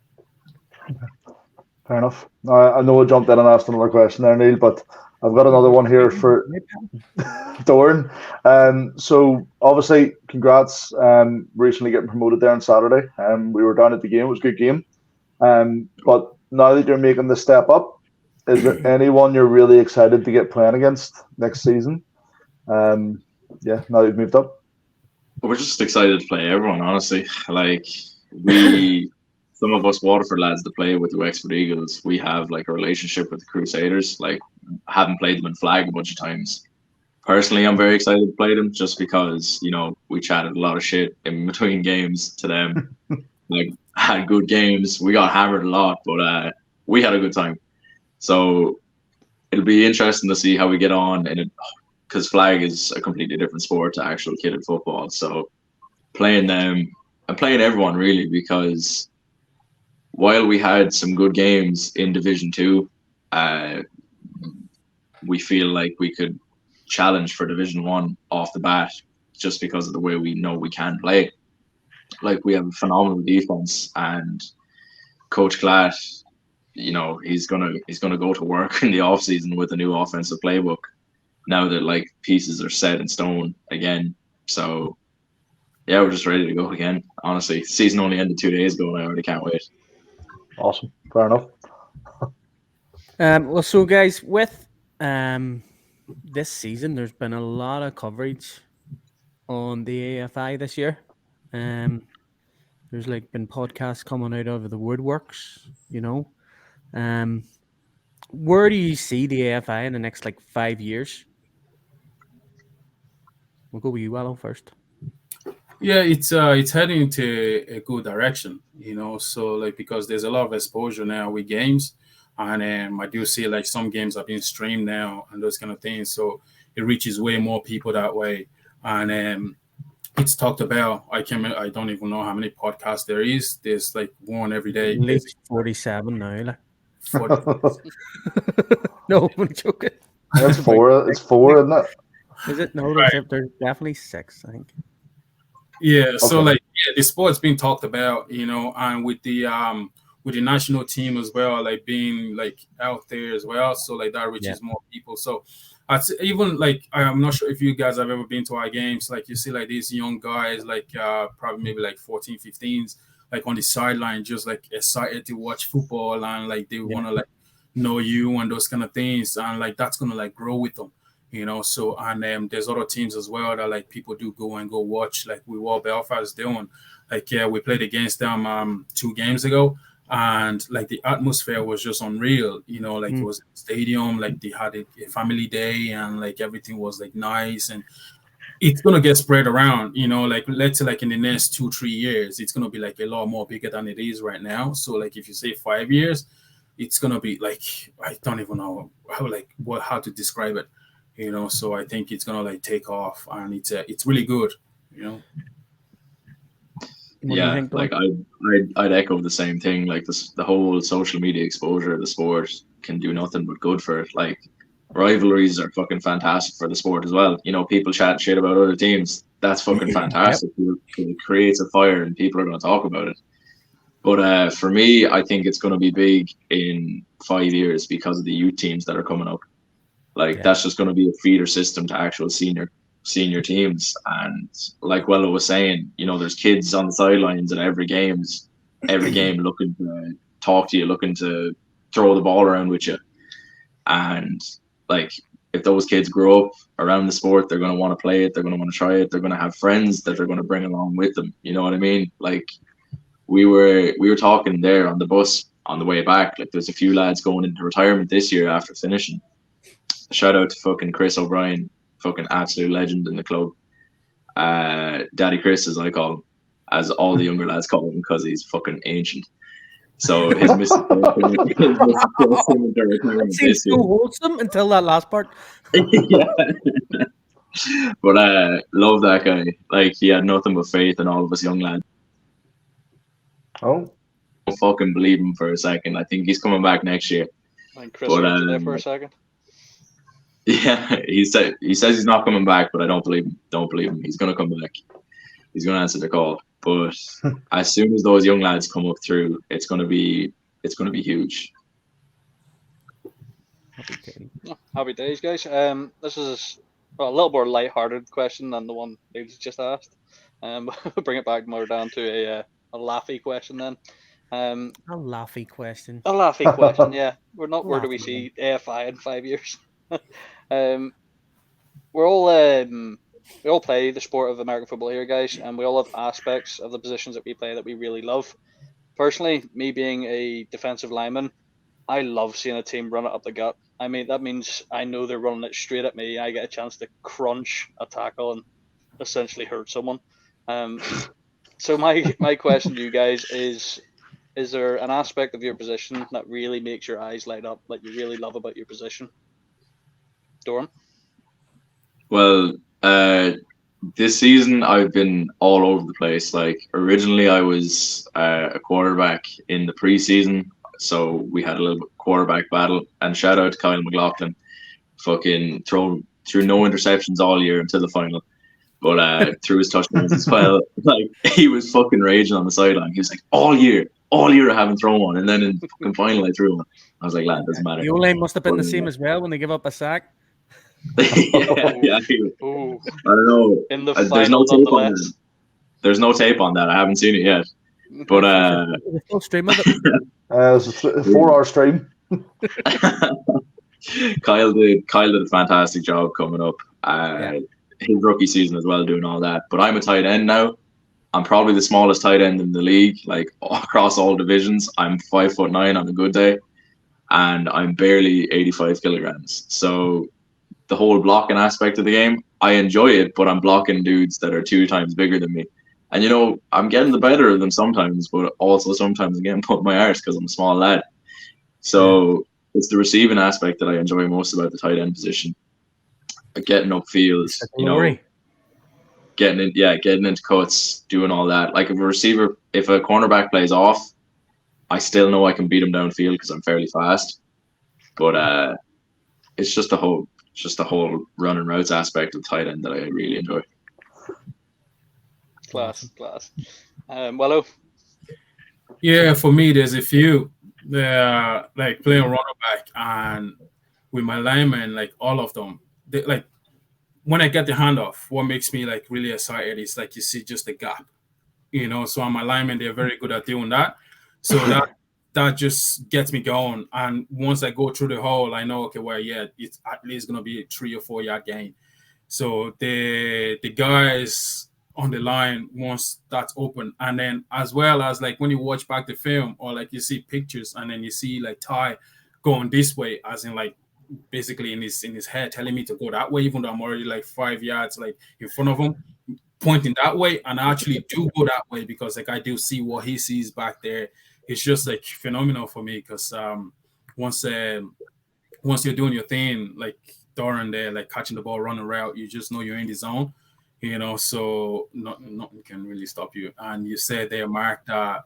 Speaker 3: Fair enough. I know I jumped in and asked another question there, Neil, but I've got another one here for Dorn. So obviously, congrats. Recently getting promoted there on Saturday. We were down at the game. It was a good game. But now that you're making the step up, is there anyone you're really excited to get playing against next season? Now that you've moved up.
Speaker 4: We're just excited to play everyone, honestly. Like some of us Waterford lads that play with the Wexford Eagles, we have like a relationship with the Crusaders. Like, I haven't played them in flag a bunch of times. Personally, I'm very excited to play them just because, we chatted a lot of shit in between games to them. Like, had good games. We got hammered a lot, but we had a good time. So it'll be interesting to see how we get on in it, because flag is a completely different sport to actual kitted football. So playing them and playing everyone really, because while we had some good games in Division Two, we feel like we could challenge for Division One off the bat just because of the way we know we can play. Like we have a phenomenal defense, and Coach Glatt, he's gonna go to work in the off season with a new offensive playbook. Now that like pieces are set in stone again, so yeah, we're just ready to go again. Honestly, season only ended 2 days ago, and I already can't wait.
Speaker 3: Awesome. Fair enough.
Speaker 1: Well, so guys, with this season, there's been a lot of coverage on the AFI this year. There's like been podcasts coming out of the woodworks, Where do you see the AFI in the next like 5 years? We'll go with you, Wallow, first.
Speaker 5: Yeah, it's heading to a good direction, So like because there's a lot of exposure now with games, and I do see like some games are being streamed now and those kind of things, so it reaches way more people that way, and it's talked about. I don't even know how many podcasts there is. There's like one every day.
Speaker 1: At least 47 now. Like.
Speaker 5: 40.
Speaker 1: No, I'm joking.
Speaker 3: It's four, isn't it?
Speaker 1: Is it? No,
Speaker 5: Right.
Speaker 1: there's definitely 6, I think.
Speaker 5: Yeah, so
Speaker 3: Okay.
Speaker 5: like the sport's being talked about, and with the national team as well, like being like out there as well, so like that reaches more people. So even like I'm not sure if you guys have ever been to our games, like you see like these young guys, like probably maybe like 14, 15s, like on the sideline, just like excited to watch football, and like they want to like know you and those kind of things, and like that's gonna like grow with them. So and there's other teams as well that like people do go watch, like we were Belfast doing. Like we played against them 2 games ago, and like the atmosphere was just unreal. Like it was a stadium, like they had a family day, and like everything was like nice, and it's gonna get spread around. Like let's say like in the next 2-3 years, it's gonna be like a lot more bigger than it is right now. So like if you say 5 years, it's gonna be like I don't even know how to describe it. So I think it's gonna like take off, and it's really good.
Speaker 1: What do you
Speaker 4: Yeah,
Speaker 1: think,
Speaker 4: like
Speaker 1: Don?
Speaker 4: I'd echo the same thing. Like the whole social media exposure of the sport can do nothing but good for it. Like rivalries are fucking fantastic for the sport as well. People chat shit about other teams. That's fucking fantastic. It creates a fire, and people are going to talk about it. But for me, I think it's going to be big in 5 years because of the youth teams that are coming up. Like that's just going to be a feeder system to actual senior teams. And like Wello was saying, there's kids on the sidelines at every game looking to talk to you, looking to throw the ball around with you. And like if those kids grow up around the sport, they're going to want to play it, they're going to want to try it, they're going to have friends that they're going to bring along with them. You know what I mean? Like we were talking there on the bus on the way back. Like there's a few lads going into retirement this year after finishing. Shout out to fucking Chris O'Brien, fucking absolute legend in the club. Daddy Chris, as I call him, as all the younger lads call him, because he's fucking ancient. So his missus
Speaker 1: Seems so wholesome until that last part.
Speaker 4: Yeah. But love that guy. Like he had nothing but faith in all of us young lads.
Speaker 3: Oh,
Speaker 4: Don't fucking believe him for a second. I think he's coming back next year.
Speaker 2: And Chris was there for a second.
Speaker 4: Yeah, he says he's not coming back, but I don't believe him. Don't believe him. He's gonna come back. He's gonna answer the call. But as soon as those young lads come up through, it's gonna be huge.
Speaker 2: Happy days, guys. This is a little more light-hearted question than the one they just asked. Bring it back more down to a laughy question then.
Speaker 1: A laughy question.
Speaker 2: A laughy question, yeah. We're not. Where do we
Speaker 1: Laughy
Speaker 2: see AFI in 5 years? We all play the sport of American football here, guys, and we all have aspects of the positions that we play that we really love. Personally, me being a defensive lineman, I love seeing a team run it up the gut. I mean, that means I know they're running it straight at me. I get a chance to crunch a tackle and essentially hurt someone. So my question to you guys is, is there an aspect of your position that really makes your eyes light up, that you really love about your position? Dorm?
Speaker 4: Well, this season I've been all over the place. Like originally, I was a quarterback in the preseason, so we had a little quarterback battle. And shout out to Kyle McLaughlin, fucking threw no interceptions all year until the final, but threw his touchdowns as well. Like he was fucking raging on the sideline. He was like, all year I haven't thrown one, and then in the fucking final I threw one. I was like, lad, doesn't matter.
Speaker 1: The O-line must have been the
Speaker 4: But,
Speaker 1: same as well when they give up a sack.
Speaker 4: yeah.
Speaker 2: Ooh.
Speaker 4: I don't know.
Speaker 2: In the
Speaker 4: There's
Speaker 2: final,
Speaker 4: no tape on
Speaker 2: nonetheless.
Speaker 4: that. There's no tape on that. I haven't seen it yet. But
Speaker 1: The full stream of it.
Speaker 3: It's a 4-hour stream.
Speaker 4: Kyle did a fantastic job coming up.
Speaker 1: Yeah.
Speaker 4: His rookie season as well, doing all that. But I'm a tight end now. I'm probably the smallest tight end in the league, like across all divisions. I'm 5'9" on a good day, and I'm barely 85 kilograms. So the whole blocking aspect of the game, I enjoy it, but I'm blocking dudes that are 2 times bigger than me. And I'm getting the better of them sometimes, but also sometimes I'm getting put in my arse because I'm a small lad. So it's the receiving aspect that I enjoy most about the tight end position. Getting upfield, getting into cuts, doing all that. Like if a cornerback plays off, I still know I can beat him downfield because I'm fairly fast. But it's just the whole running routes aspect of tight end that I really enjoy.
Speaker 2: Class. Wello?
Speaker 5: Yeah, for me, there's a few. Like playing running back and with my linemen, like all of them. Like when I get the handoff, what makes me like really excited is like you see just the gap. So on my linemen, they're very good at doing that. So that just gets me going. And once I go through the hole, I know, okay, well, yeah, it's at least going to be a 3 or 4 yard gain. So the guys on the line, once that's open, and then as well as like when you watch back the film or like you see pictures and then you see like Ty going this way, as in like basically in his head telling me to go that way, even though I'm already like 5 yards like in front of him, pointing that way, and I actually do go that way because like I do see what he sees back there. It's just like phenomenal for me because once you're doing your thing, like during there, like catching the ball, running route, you just know you're in the zone, so nothing can really stop you. And you said there, Mark, that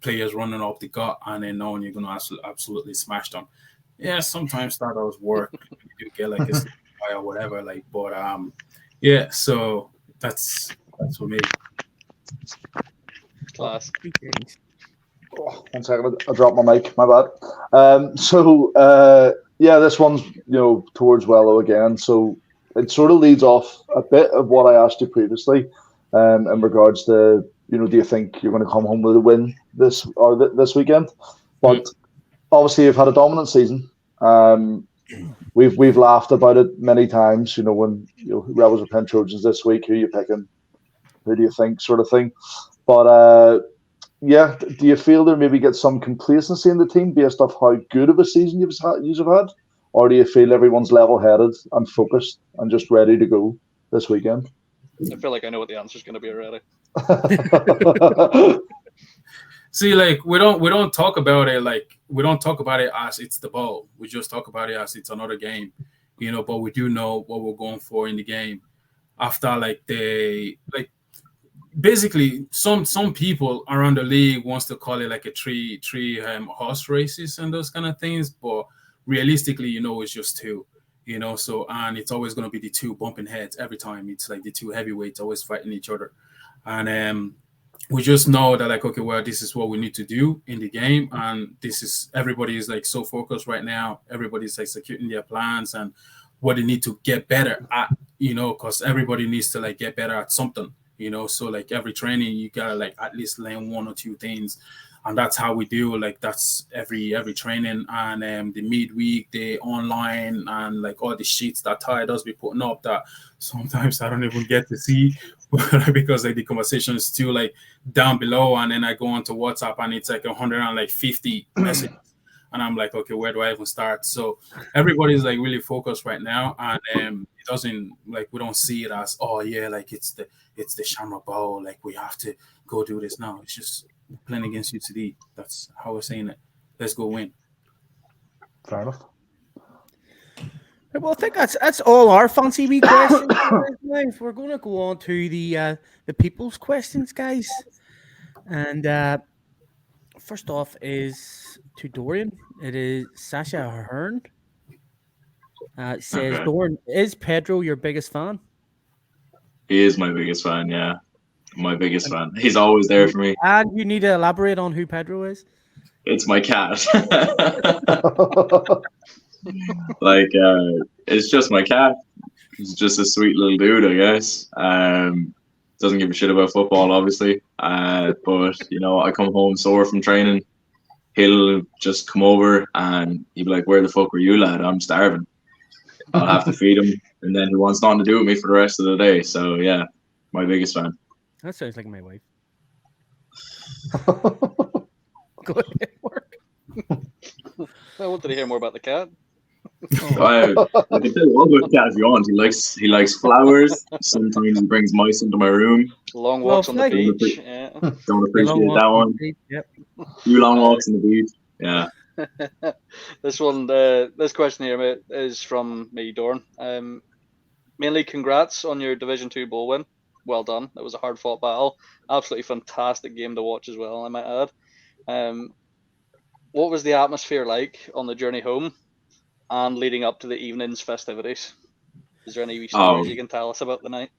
Speaker 5: players running up the gut and then knowing you're going to absolutely smash them. Yeah, sometimes that does work. You do get like a slip or whatever, like, but yeah, so that's for me.
Speaker 2: Class.
Speaker 3: Oh, 1 second, I dropped my mic. My bad. Yeah, this one's towards Wello again. So it sort of leads off a bit of what I asked you previously, in regards to do you think you're going to come home with a win this weekend? But obviously you've had a dominant season. We've laughed about it many times. When Rebels are playing Trojans this week, who are you picking? Who do you think, sort of thing? But yeah, do you feel there maybe get some complacency in the team based off how good of a season you've had, or do you feel everyone's level-headed and focused and just ready to go this weekend?
Speaker 2: I feel like I know what the answer is going to be already.
Speaker 5: See, like we don't talk about it as it's the ball. We just talk about it as it's another game, But we do know what we're going for in the game. After basically some people around the league wants to call it like a three horse races and those kind of things, but realistically, it's just 2. So and it's always going to be the 2 bumping heads every time. It's like the 2 heavyweights always fighting each other, and we just know that like, okay, well, this is what we need to do in the game, and everybody is like so focused right now. Everybody's executing their plans and what they need to get better at, because everybody needs to like get better at something, so like every training you gotta like at least learn 1 or 2 things, and that's how we do. Like that's every training, and the midweek, the online, and like all the sheets that Ty does be putting up that sometimes I don't even get to see because like the conversation is still like down below, and then I go onto WhatsApp and it's like 150 messages, and I'm like, okay, where do I even start? So everybody's like really focused right now, and it doesn't like we don't see it as oh yeah like it's the Shamrock Bowl like we have to go do this now. It's just playing against UCD. That's how we're saying it. Let's go win.
Speaker 3: Fair enough.
Speaker 1: Well, I think that's all our fancy wee questions. We're going to go on to the people's questions, guys. And first off is to Dorian. It is Sasha Hearn. Says,
Speaker 4: Okay.
Speaker 1: Dorian, is Pedro your biggest fan?
Speaker 4: He is my biggest fan. Yeah, my biggest fan. He's always there for me.
Speaker 1: And you need to elaborate on who Pedro is.
Speaker 4: It's my cat. Like, it's just my cat. He's just a sweet little dude, I guess. Doesn't give a shit about football, obviously. But you know, I come home sore from training. He'll just come over and he'll be like, "Where the fuck were you, lad? I'm starving." I'll have to feed him, and then he wants nothing to do with me for the rest of the day. So yeah, my biggest fan.
Speaker 1: That sounds like my wife. Go ahead, Mark.
Speaker 2: I wanted to hear more about the cat.
Speaker 4: I can tell you all about the cat if you want. He likes flowers. Sometimes he brings mice into my room.
Speaker 2: Long walks on the
Speaker 1: thank you.
Speaker 2: beach. Yeah.
Speaker 4: Don't appreciate that one.
Speaker 1: Yep.
Speaker 4: Few long walks on the beach. Yeah.
Speaker 2: This one, this question here, mate, is from me, Dorn. Mainly, congrats on your Division 2 bowl win. Well done. It was a hard-fought battle. Absolutely fantastic game to watch as well, I might add. What was the atmosphere like on the journey home and leading up to the evening's festivities? Is there any wee stories you can tell us about the night?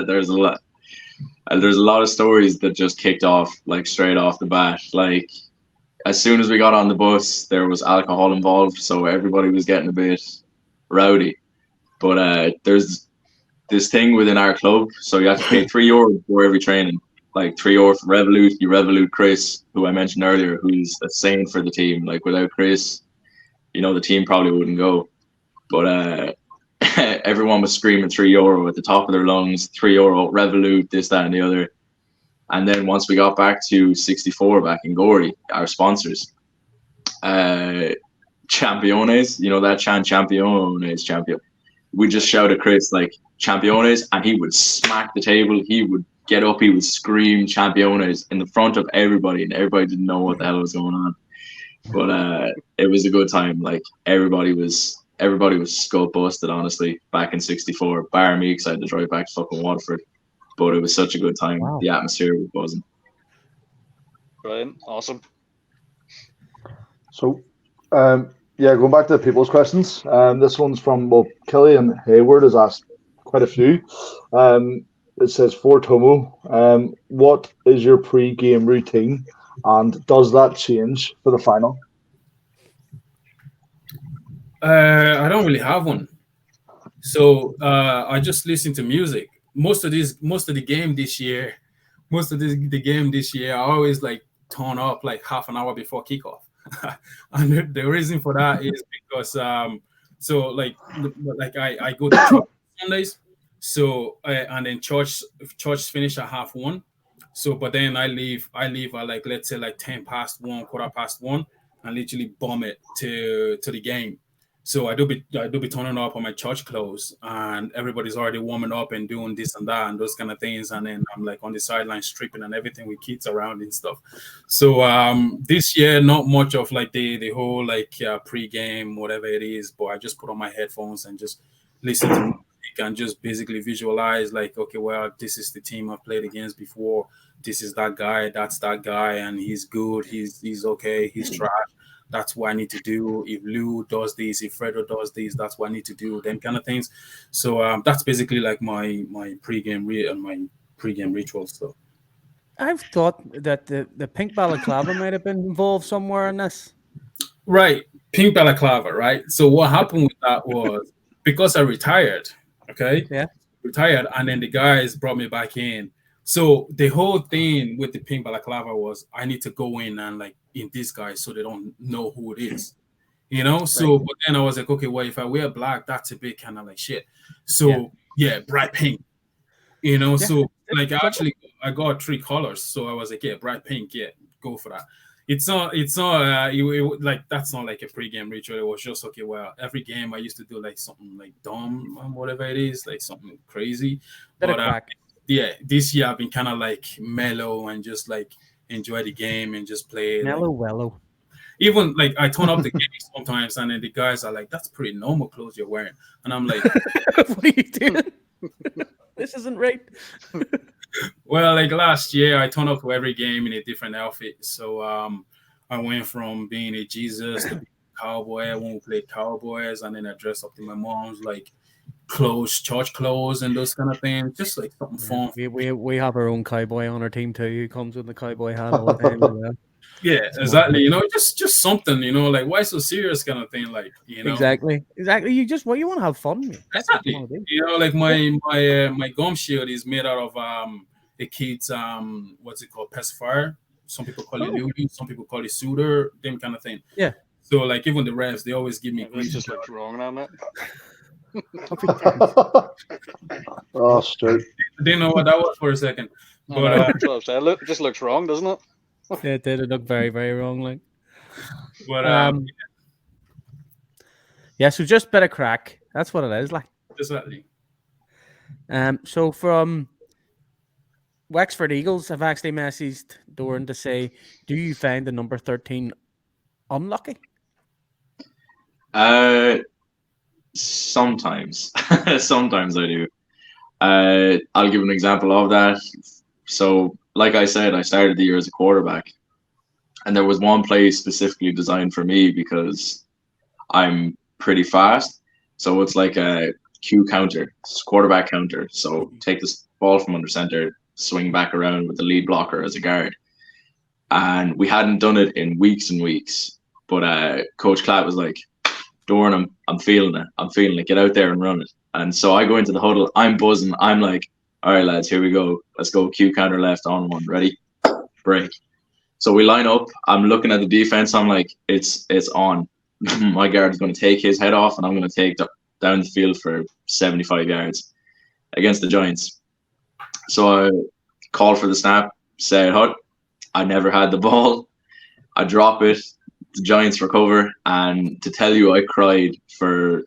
Speaker 4: There's a lot. There's a lot of stories that just kicked off like straight off the bat. Like as soon as we got on the bus, there was alcohol involved, so everybody was getting a bit rowdy. But there's this thing within our club, so you have to pay €3 for every training. Like €3 for Revolut. You Revolut Chris, who I mentioned earlier, who's a saint for the team. Like without Chris, you know, the team probably wouldn't go. But everyone was screaming €3 at the top of their lungs. €3, Revolut, this, that, and the other. And then once we got back to 64 back in Gorey, our sponsors, Championes, you know that chant, Championes, champion. We just shouted Chris like Championes, and he would smack the table. He would get up, he would scream Championes in the front of everybody, and everybody didn't know what the hell was going on. But it was a good time. Like everybody was skull busted, honestly, back in 64. Bar me, because I had to drive back to fucking Waterford. But it was such a good time. Wow. The atmosphere was buzzing.
Speaker 2: Brilliant. Awesome.
Speaker 3: So, going back to the people's questions. This one's from, Killian Hayward has asked quite a few. It says, for Tomo, what is your pre-game routine, and does that change for the final?
Speaker 5: I don't really have one. So I just listen to music. Most of the game this year, I always like turn up like half an hour before kickoff. And the reason for that is because I go to church Sundays, so and then church finish at 1:30. So but then I leave at like, let's say like 1:10, 1:15, and literally bomb it to the game. So I do be turning up on my church clothes, and everybody's already warming up and doing this and that and those kind of things. And then I'm like on the sideline stripping and everything with kids around and stuff. So this year, not much of like the whole like pre-game, whatever it is, but I just put on my headphones and just listen to music and just basically visualize like, okay, well, this is the team I've played against before. This is that guy, that's that guy, and he's good, he's okay, he's trash. That's what I need to do. If Lou does this, if Fredo does this, that's what I need to do. Them kind of things. So that's basically like my pre-game rituals. So
Speaker 1: I've thought that the pink balaclava might have been involved somewhere in this.
Speaker 5: Right, pink balaclava. Right. So what happened with that was because I retired. Okay.
Speaker 1: Yeah.
Speaker 5: Retired, and then the guys brought me back in. So the whole thing with the pink balaclava was I need to go in and like in this guy so they don't know who it is, you know. So right. But then I was like, okay, well, if I wear black, that's a bit kind of like shit. So yeah, bright pink, you know. Yeah. So like I got 3 colors, so I was like, yeah, bright pink, yeah, go for that. like that's not like a pre-game ritual. It was just okay. Well, every game I used to do like something like dumb, whatever it is, like something crazy.
Speaker 1: Bit of
Speaker 5: But
Speaker 1: crack.
Speaker 5: yeah, this year I've been kind of like mellow and just like enjoy the game and just play. Like
Speaker 1: Mellow wellow.
Speaker 5: even like I turn up the game sometimes, and then the guys are like, "That's pretty normal clothes you're wearing," and I'm like,
Speaker 1: What are you doing? This isn't right.
Speaker 5: "Well, like last year I turned up to every game in a different outfit, so I went from being a Jesus to being a cowboy. When we played Cowboys, and then I dressed up in my mom's like clothes, church clothes, and those kind of things, just like something
Speaker 1: Yeah,
Speaker 5: fun."
Speaker 1: we have our own cowboy on our team too. Who comes with the cowboy hat all the time as well.
Speaker 5: Yeah,
Speaker 1: It's
Speaker 5: exactly.
Speaker 1: wonderful.
Speaker 5: Just something, like why so serious kind of thing, like.
Speaker 1: Exactly. You want to have fun, mate. That's what you
Speaker 5: Exactly.
Speaker 1: want to do.
Speaker 5: Like my gum shield is made out of a kid's what's it called, pacifier. Some people call it
Speaker 1: Oh,
Speaker 5: Lulu, some people call it Suitor, them kind of thing.
Speaker 1: yeah.
Speaker 5: So like even the refs, they always give me
Speaker 2: Everything
Speaker 5: grief.
Speaker 2: just looks wrong on it.
Speaker 1: Happy times.
Speaker 3: Oh, Stuart.
Speaker 5: I didn't know what that was for a second,
Speaker 2: I
Speaker 5: but
Speaker 2: know, that's what I'm saying. Look, it just looks wrong, doesn't it?
Speaker 1: Yeah, it did. It looked very, very wrong. Like,
Speaker 5: but
Speaker 1: yeah. So just bit of crack. That's what it is. Like,
Speaker 5: exactly.
Speaker 1: so from Wexford Eagles, I've actually messaged Doran to say, do you find the number 13 unlucky?
Speaker 4: Sometimes, sometimes I do. I'll give an example of that. So, like I said, I started the year as a quarterback, and there was one play specifically designed for me because I'm pretty fast. So it's like a Q counter, it's quarterback counter. So take this ball from under center, swing back around with the lead blocker as a guard. And we hadn't done it in weeks and weeks. But Coach Clapp was like, Dorn, I'm feeling it. I'm feeling it. Get out there and run it. And so I go into the huddle. I'm buzzing. I'm like, all right, lads, here we go. Let's go. Q counter left on one. Ready? Break. So we line up. I'm looking at the defense. I'm like, it's on. My guard is going to take his head off, and I'm going to take down the field for 75 yards against the Giants. So I call for the snap, say hut. I never had the ball. I drop it. The Giants recover, and to tell you, I cried for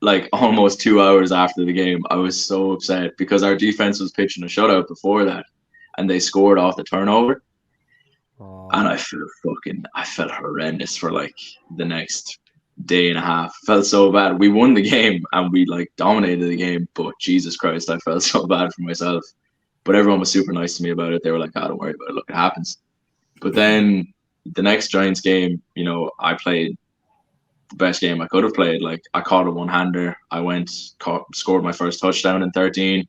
Speaker 4: like almost 2 hours after the game. I was so upset because our defense was pitching a shutout before that, and they scored off the turnover. And I felt horrendous for like the next day and a half. Felt so bad. We won the game and we like dominated the game, but Jesus Christ, I felt so bad for myself. But everyone was super nice to me about it. They were like, "Oh, don't worry about it. Look, it happens." But then the next Giants game, I played the best game I could have played. Like I caught a one-hander. I scored my first touchdown in 13.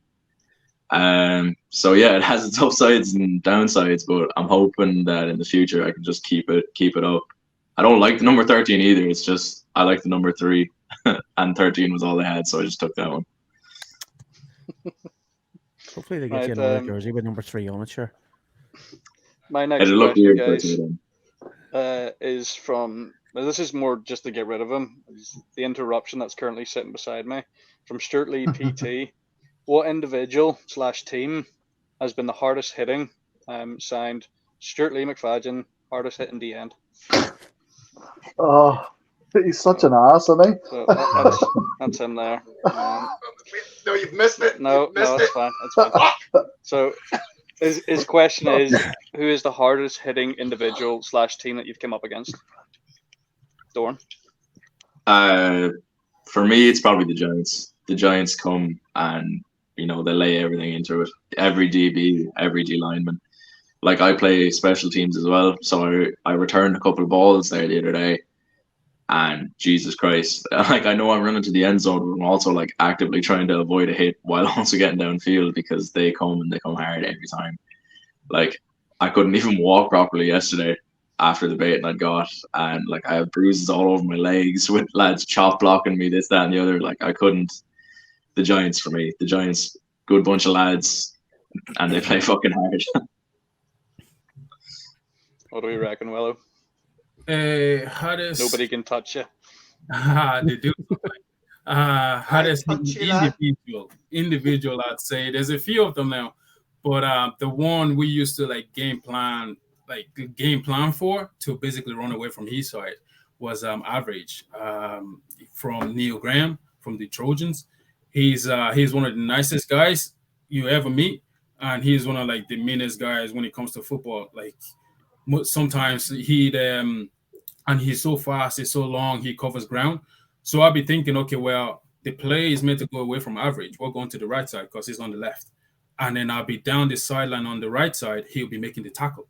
Speaker 4: So yeah, it has its upsides and downsides, but I'm hoping that in the future I can just keep it up. I don't like the number 13 either. It's just I like the number 3, and 13 was all they had, so I just took that one.
Speaker 1: Hopefully they get you
Speaker 2: Right,
Speaker 1: another jersey with number 3 on it, sure.
Speaker 2: my next
Speaker 4: It'll look
Speaker 2: question,
Speaker 4: weird for a
Speaker 2: guys,
Speaker 4: tight end.
Speaker 2: is from. Now this is more just to get rid of him. It's the interruption that's currently sitting beside me from Stuart Lee PT. What individual / team has been the hardest hitting? Signed Stuart Lee McFadden, hardest hitting the end.
Speaker 3: Oh, he's such an ass, isn't he?
Speaker 2: So that's him there.
Speaker 6: No, you've missed it.
Speaker 2: No, it's fine. It's fine. So his question is, who is the hardest hitting individual / team that you've come up against? Dorn.
Speaker 4: For me, it's probably the Giants. The Giants come and they lay everything into it. Every DB, every D lineman. Like I play special teams as well, so I returned a couple of balls there the other day, and Jesus Christ, like I know I'm running to the end zone, but I'm also like actively trying to avoid a hit while also getting downfield because they come hard every time. Like I couldn't even walk properly yesterday after the baiting I'd got, and like I have bruises all over my legs with lads chop blocking me, this, that, and the other. Like I couldn't. The Giants for me. The Giants, good bunch of lads, and they play fucking hard.
Speaker 2: What do we reckon, Willow?
Speaker 5: Hardest.
Speaker 2: Nobody can touch you.
Speaker 5: They do. Hardest
Speaker 6: touch you, lad.
Speaker 5: individual. I'd say there's a few of them now, but the one we used to like game plan like the game plan for to basically run away from his side was average from Neil Graham from the Trojans. He's one of the nicest guys you ever meet, and he's one of like the meanest guys when it comes to football. Like sometimes he'd and he's so fast, he's so long, he covers ground. So I'll be thinking, okay, well, the play is meant to go away from average. We're going to the right side because he's on the left. And then I'll be down the sideline on the right side, he'll be making the tackle.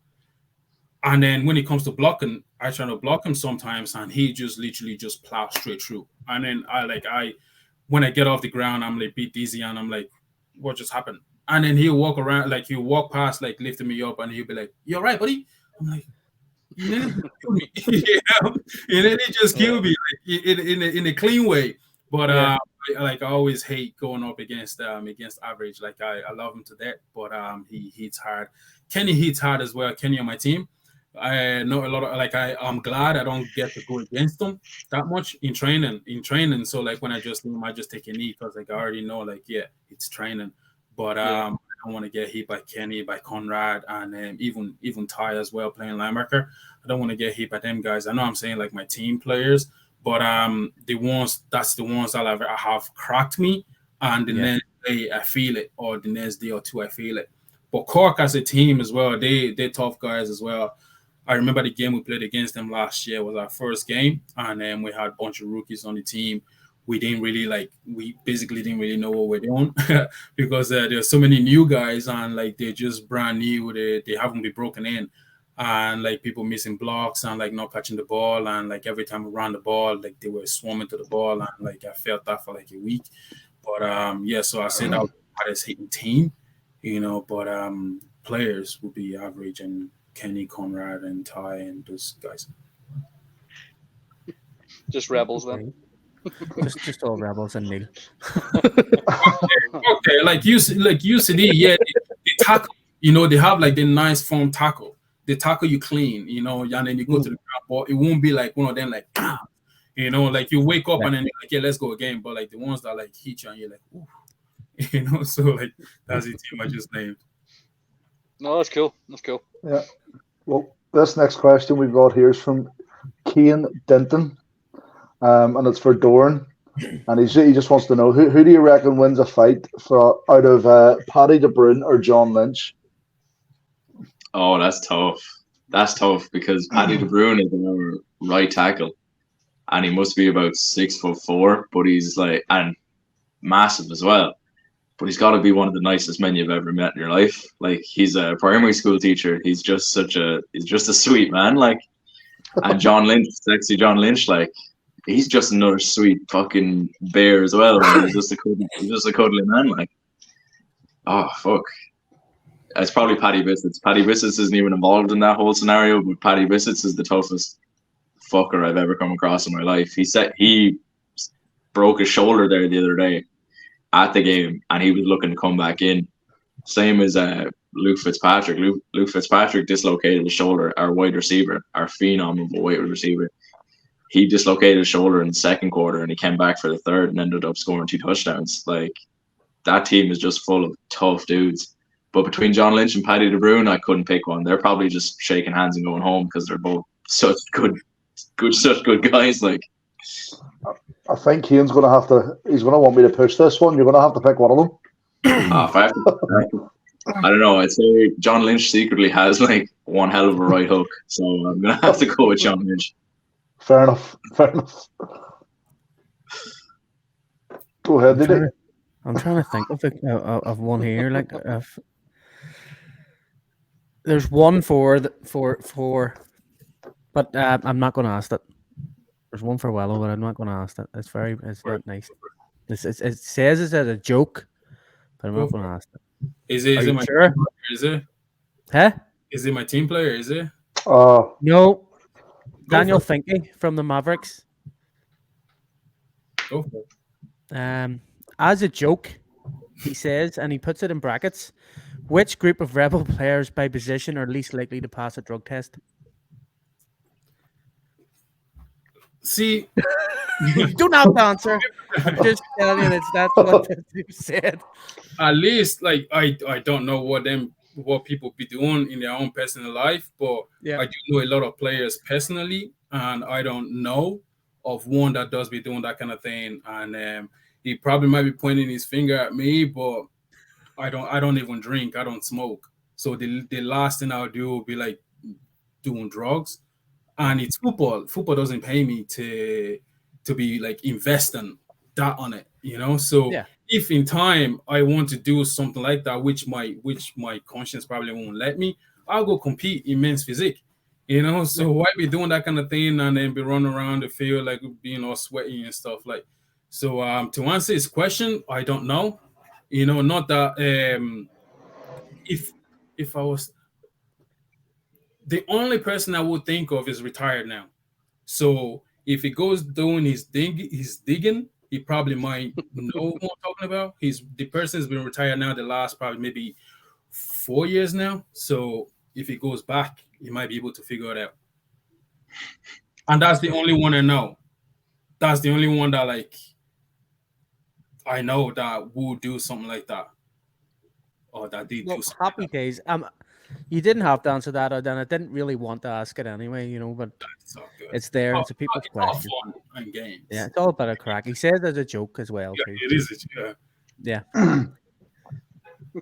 Speaker 5: And then when it comes to blocking, I try to block him sometimes, and he just literally just plows straight through. And then when I get off the ground, I'm like beat dizzy, and I'm like, what just happened? And then he'll walk around, like he'll walk past, like lifting me up, and he'll be like, "You all right, buddy?" I'm like, "You nearly killed me." Yeah, and then he just killed me like, in a clean way. But I always hate going up against average. Like I love him to death, but he hits hard. Kenny hits hard as well. Kenny on my team. I know a lot of I'm glad I don't get to go against them that much in training. So like when I just take a knee because like I already know like it's training. But I don't want to get hit by Kenny, by Conrad, and even Ty as well playing linebacker. I don't want to get hit by them guys. I know I'm saying like my team players, but the ones that have cracked me, and the next day I feel it, or the next day or two I feel it. But Cork as a team as well, they're tough guys as well. I remember the game we played against them last year was our first game, and then we had a bunch of rookies on the team. We basically didn't really know what we're doing because there's so many new guys, and like they're just brand new. They haven't been broken in, and like people missing blocks and like not catching the ball, and like every time we ran the ball, like they were swarming to the ball, and like I felt that for like a week. But so I said that was the hardest hitting team, but players would be average, and Kenny, Conrad, and Ty, and those guys.
Speaker 2: Just rebels then.
Speaker 1: just all rebels and Neil.
Speaker 5: Okay, like UCD, they tackle. They have like the nice form tackle. They tackle you clean, and then you go to the ground. But it won't be like one of them like, like you wake up and then you're like, yeah, let's go again. But like the ones that like hit you and you're like, ooh, so like that's the team I just named.
Speaker 2: No, that's cool. That's cool.
Speaker 3: Yeah. Well, this next question we've got here is from Cian Denton, and it's for Doran. And he just wants to know who do you reckon wins a fight out of Paddy De Bruyne or John Lynch?
Speaker 4: Oh, that's tough. That's tough because Paddy De Bruyne is our right tackle, and he must be about 6'4", but he's like and massive as well. But he's got to be one of the nicest men you've ever met in your life. Like he's a primary school teacher. He's just a sweet man. Like, and John Lynch, sexy John Lynch, like he's just another sweet fucking bear as well. Man. He's just a cuddly man. Like, oh fuck. It's probably Paddy Biscuits. Paddy Biscuits isn't even involved in that whole scenario, but Paddy Biscuits is the toughest fucker I've ever come across in my life. He broke his shoulder there the other day at the game, and he was looking to come back in. Same as Luke Fitzpatrick. Luke Fitzpatrick dislocated his shoulder. Our wide receiver, our phenom of a wide receiver, he dislocated his shoulder in the second quarter, and he came back for the third and ended up scoring 2 touchdowns. Like that team is just full of tough dudes. But between John Lynch and Paddy De Bruyne, I couldn't pick one. They're probably just shaking hands and going home because they're both such good guys. Like.
Speaker 3: I think Cian's going to he's going to want me to push this one. You're going to have to pick one of them.
Speaker 4: I don't know. I'd say John Lynch secretly has like one hell of a right hook. So I'm going to have to go with John Lynch.
Speaker 3: Fair enough. Go ahead, Diddy.
Speaker 1: I'm trying to think of one here. Like, there's one for, but I'm not going to ask that. There's one for Wello, but I'm not going to ask that. It's not nice. It says it's as a joke, but I'm not going to ask that.
Speaker 5: Is it my
Speaker 1: sure?
Speaker 5: team player, is it?
Speaker 1: Huh?
Speaker 5: Is it my team player? Is it?
Speaker 1: No. Daniel Finke from the Mavericks.
Speaker 5: Go for it.
Speaker 1: As a joke, he says, and he puts it in brackets, which group of Rebel players by position are least likely to pass a drug test?
Speaker 5: See,
Speaker 1: you don't have to answer. I'm just telling you that's what you said.
Speaker 5: At least, like I don't know what them what people be doing in their own personal life, but
Speaker 1: Yeah.
Speaker 5: I do know a lot of players personally, and I don't know of one that does be doing that kind of thing. And he probably might be pointing his finger at me, but I don't even drink. I don't smoke. So the last thing I'll do will be like doing drugs. And it's football. Football doesn't pay me to be like investing that on it, you know. So
Speaker 1: Yeah.
Speaker 5: if in time I want to do something like that, which my conscience probably won't let me, I'll go compete in men's physique. You know, so why be doing that kind of thing and then be running around the field like being all sweaty and stuff like. So to answer his question, I don't know. You know, not that if I was the only person I would think of is retired now. So if he goes doing his digging, he probably might know what I'm talking about. The person's been retired now the last probably maybe 4 years now. So if he goes back, he might be able to figure it out. And that's the only one I know. That's the only one that like I know that will do something like that. Or that did
Speaker 1: Well,
Speaker 5: do something
Speaker 1: happy
Speaker 5: like that.
Speaker 1: days. You didn't have to answer that, then I didn't really want to ask it anyway, you know, but
Speaker 5: It's all good.
Speaker 1: it's there. It's a people's
Speaker 5: It's all
Speaker 1: question.
Speaker 5: fun and games.
Speaker 1: Yeah, it's all about a crack. He says as a joke as well, too.
Speaker 5: Yeah, it is. Yeah.
Speaker 1: Yeah.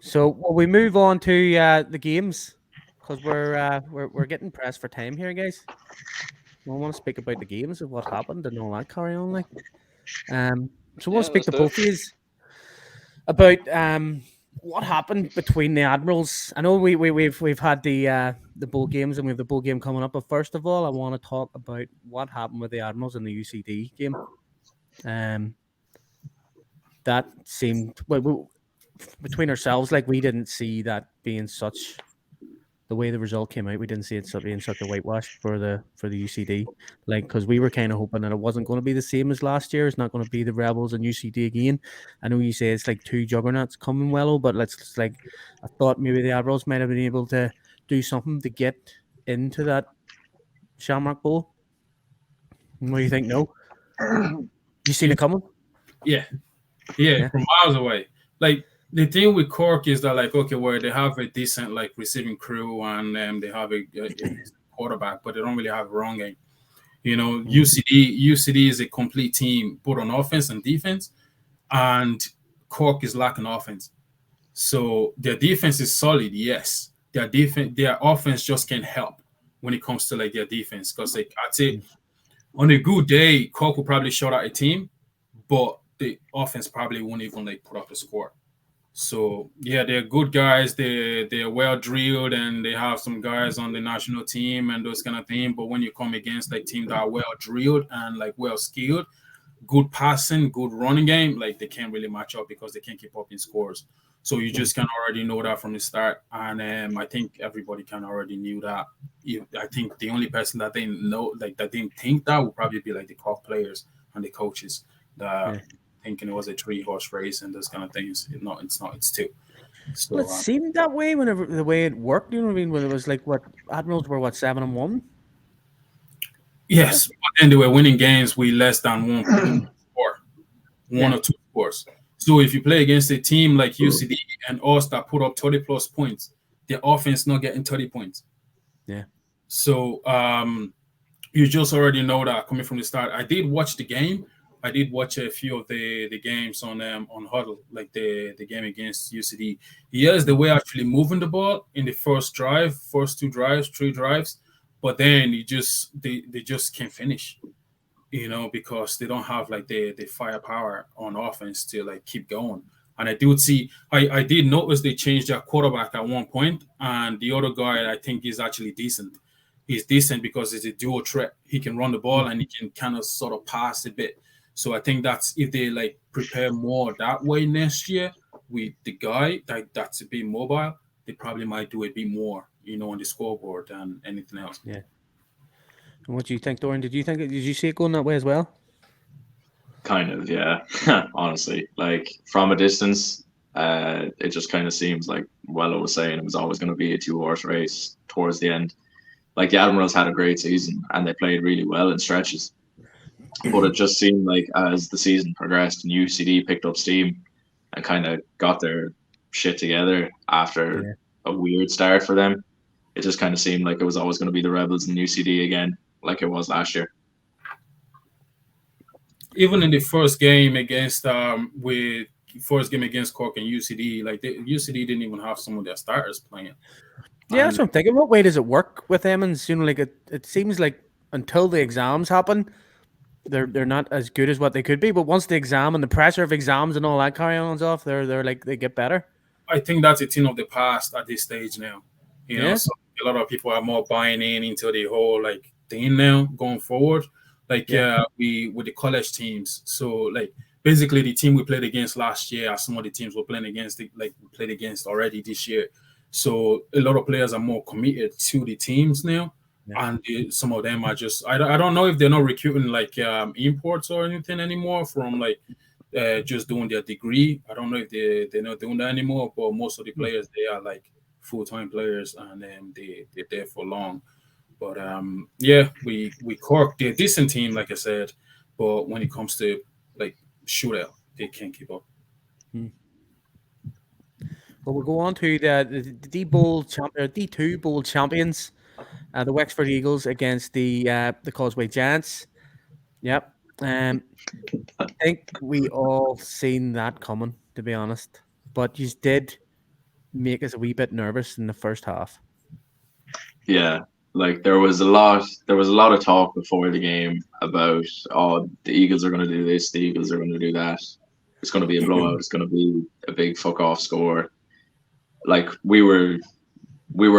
Speaker 1: So will we move on to the games? Because we're getting pressed for time here, guys. We want to speak about the games of what happened and all that carry on, like. So we'll
Speaker 2: Yeah,
Speaker 1: speak
Speaker 2: let's
Speaker 1: to
Speaker 2: do it.
Speaker 1: both of you about what happened between the Admirals. I know we've had the bowl games and we have the bowl game coming up, but first of all, I want to talk about what happened with the Admirals in the UCD game. That seemed between ourselves, like we didn't see that being such. The way the result came out, we didn't see it being such a whitewash for the UCD, like because we were kind of hoping that it wasn't going to be the same as last year. It's not going to be the Rebels and UCD again. I know you say it's like two juggernauts coming well, but let's like I thought maybe the Admirals might have been able to do something to get into that Shamrock Bowl. What do you think? No, you seen it coming?
Speaker 5: Yeah,
Speaker 1: Yeah.
Speaker 5: from miles away. Like the thing with Cork is that like okay, where they have a decent like receiving crew and they have a quarterback, but they don't really have a run game. You know, UCD is a complete team, both on offense and defense, and Cork is lacking offense. So their defense is solid, yes. Their offense just can't help when it comes to like their defense. Because like I'd say on a good day, Cork will probably shut out a team, but the offense probably won't even like put up a score. So yeah, they're good guys. They're well drilled, and they have some guys on the national team and those kind of things. But when you come against like teams that are well drilled and like well skilled, good passing, good running game, like they can't really match up because they can't keep up in scores. So you just can already know that from the start, and I think everybody can already knew that. I think the only person that they know, like that didn't think that, would probably be like the Cork players and the coaches that thinking it was a 3-horse race and those kind of things. It's not. It's two. So
Speaker 1: Well, it seemed that way whenever the way it worked. You know what I mean? When it was like what Admirals were 7-1.
Speaker 5: yes, but then they were winning games with less than one score, one or two scores. So if you play against a team like UCD and us that put up 30 plus points, their offense not getting 30 points.
Speaker 1: Yeah.
Speaker 5: So you just already know that coming from the start. I did watch the game. I did watch a few of the games on Huddle, like the game against UCD. Yes, they were actually moving the ball in the first 2 drives, 3 drives, but then they just can't finish. You know, because they don't have like the firepower on offense to like keep going. And I did notice they changed their quarterback at one point, and the other guy I think is actually decent. He's decent because he's a dual threat. He can run the ball and he can kind of sort of pass a bit. So I think that's if they like prepare more that way next year with the guy that's a bit mobile, they probably might do a bit more, you know, on the scoreboard than anything else.
Speaker 1: Yeah. And what do you think, Dorian? Did you see it going that way as well?
Speaker 4: Kind of, yeah. Honestly, like from a distance, it just kind of seems like Wello was saying it was always going to be a 2-horse race towards the end. Like the Admirals had a great season and they played really well in stretches, but it just seemed like as the season progressed and UCD picked up steam and kind of got their shit together after a weird start for them. It just kind of seemed like it was always going to be the Rebels and UCD again, like it was last year.
Speaker 5: Even in the first game against Cork and UCD, like UCD didn't even have some of their starters playing.
Speaker 1: Yeah, that's what I'm thinking. What way does it work with them? And like it seems like until the exams happen, they're not as good as what they could be. But once the exam and the pressure of exams and all that carry on's off, they're like they get better.
Speaker 5: I think that's a thing of the past at this stage now. You know,
Speaker 1: Yeah.
Speaker 5: so a lot of people are more buying into the whole like thing now going forward. Like we with the college teams. So like basically the team we played against last year are some of the teams we're playing against played against already this year. So a lot of players are more committed to the teams now.
Speaker 1: Yeah.
Speaker 5: And some of them are just I don't know if they're not recruiting like imports or anything anymore from like just doing their degree. I don't know if they're not doing that anymore, but most of the players they are like full-time players and they're there for long. But yeah, we Cork, they're a decent team, like I said, but when it comes to like shootout, they can't keep up.
Speaker 1: Well, we'll go on to the D Bowl champion, D2 Bowl champions, the Wexford Eagles against the Causeway Giants. Yep. I think we all seen that coming, to be honest. But you did make us a wee bit nervous in the first half.
Speaker 4: Yeah, like there was a lot of talk before the game about, oh, the Eagles are going to do this, the Eagles are going to do that. It's going to be a blowout. It's going to be a big fuck off score. Like we were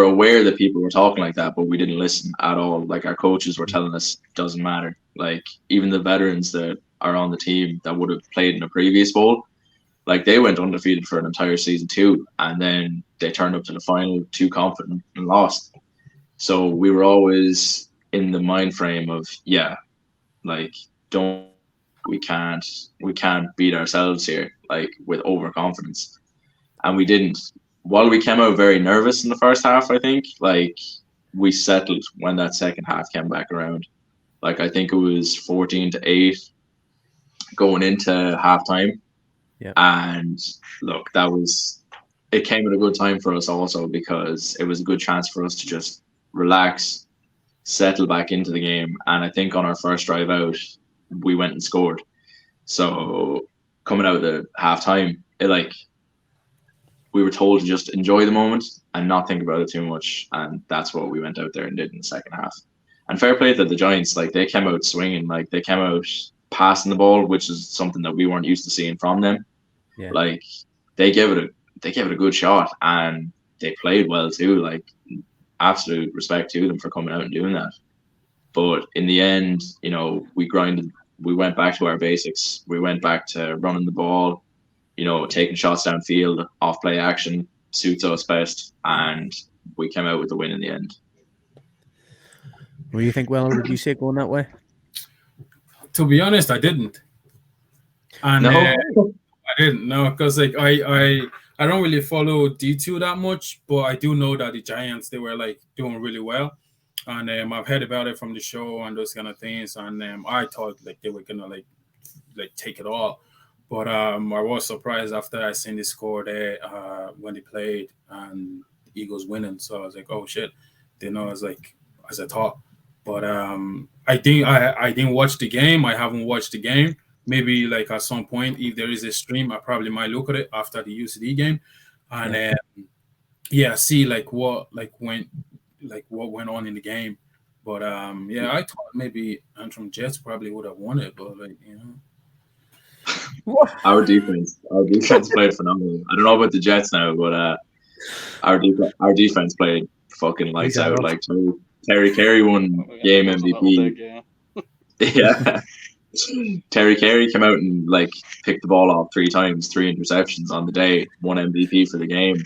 Speaker 4: aware that people were talking like that, but we didn't listen at all. Like our coaches were telling us it doesn't matter. Like even the veterans that are on the team that would have played in a previous bowl, like they went undefeated for an entire season too, and then they turned up to the final too confident and lost. So we were always in the mind frame of, yeah, like don't we can't beat ourselves here, like with overconfidence. And we didn't. While we came out very nervous in the first half, I think, like we settled when that second half came back around. Like I think it was 14-8 going into halftime.
Speaker 1: Yeah.
Speaker 4: And look, it came at a good time for us also because it was a good chance for us to just relax, settle back into the game. And I think on our first drive out, we went and scored. So coming out of the halftime, we were told to just enjoy the moment and not think about it too much. And that's what we went out there and did in the second half. And fair play to the Giants, like they came out swinging, like they came out passing the ball, which is something that we weren't used to seeing from them.
Speaker 1: Yeah.
Speaker 4: Like they gave it a good shot and they played well too. Like absolute respect to them for coming out and doing that. But in the end, you know, we went back to our basics. We went back to running the ball, you know, taking shots downfield, off play action suits us best, and we came out with the win in the end.
Speaker 1: What do you think, Will? Did you see it going that way?
Speaker 5: To be honest, I didn't. And
Speaker 4: No.
Speaker 5: I didn't know because like I don't really follow D2 that much, but I do know that the Giants they were like doing really well, and I've heard about it from the show and those kind of things, and I thought like they were gonna like take it all, but I was surprised after I seen the score there when they played and the Eagles winning, so I was like, oh shit, they know as I thought, but I didn't watch the game. I haven't watched the game. Maybe like at some point, if there is a stream, I probably might look at it after the UCD game, and see what went on in the game. But I thought maybe Antrim Jets probably would have won it, but like you know,
Speaker 4: Our defense played phenomenal. I don't know about the Jets now, but our defense played fucking lights out. Like Terry Carey won game MVP. Yeah. Terry Carey came out and like picked the ball off 3 times, 3 interceptions on the day, 1 MVP for the game.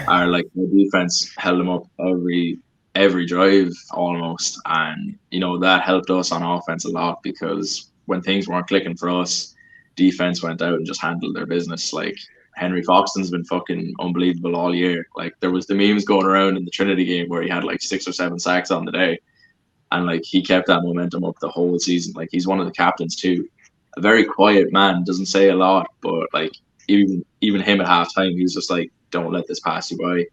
Speaker 4: Our defense held him up every drive almost, and you know that helped us on offense a lot because when things weren't clicking for us, defense went out and just handled their business. Like Henry Foxton's been fucking unbelievable all year. Like there was the memes going around in the Trinity game where he had like 6 or 7 sacks on the day. And like he kept that momentum up the whole season. Like he's one of the captains too. A very quiet man, doesn't say a lot, but like even him at halftime, he was just like, "Don't let this pass you by."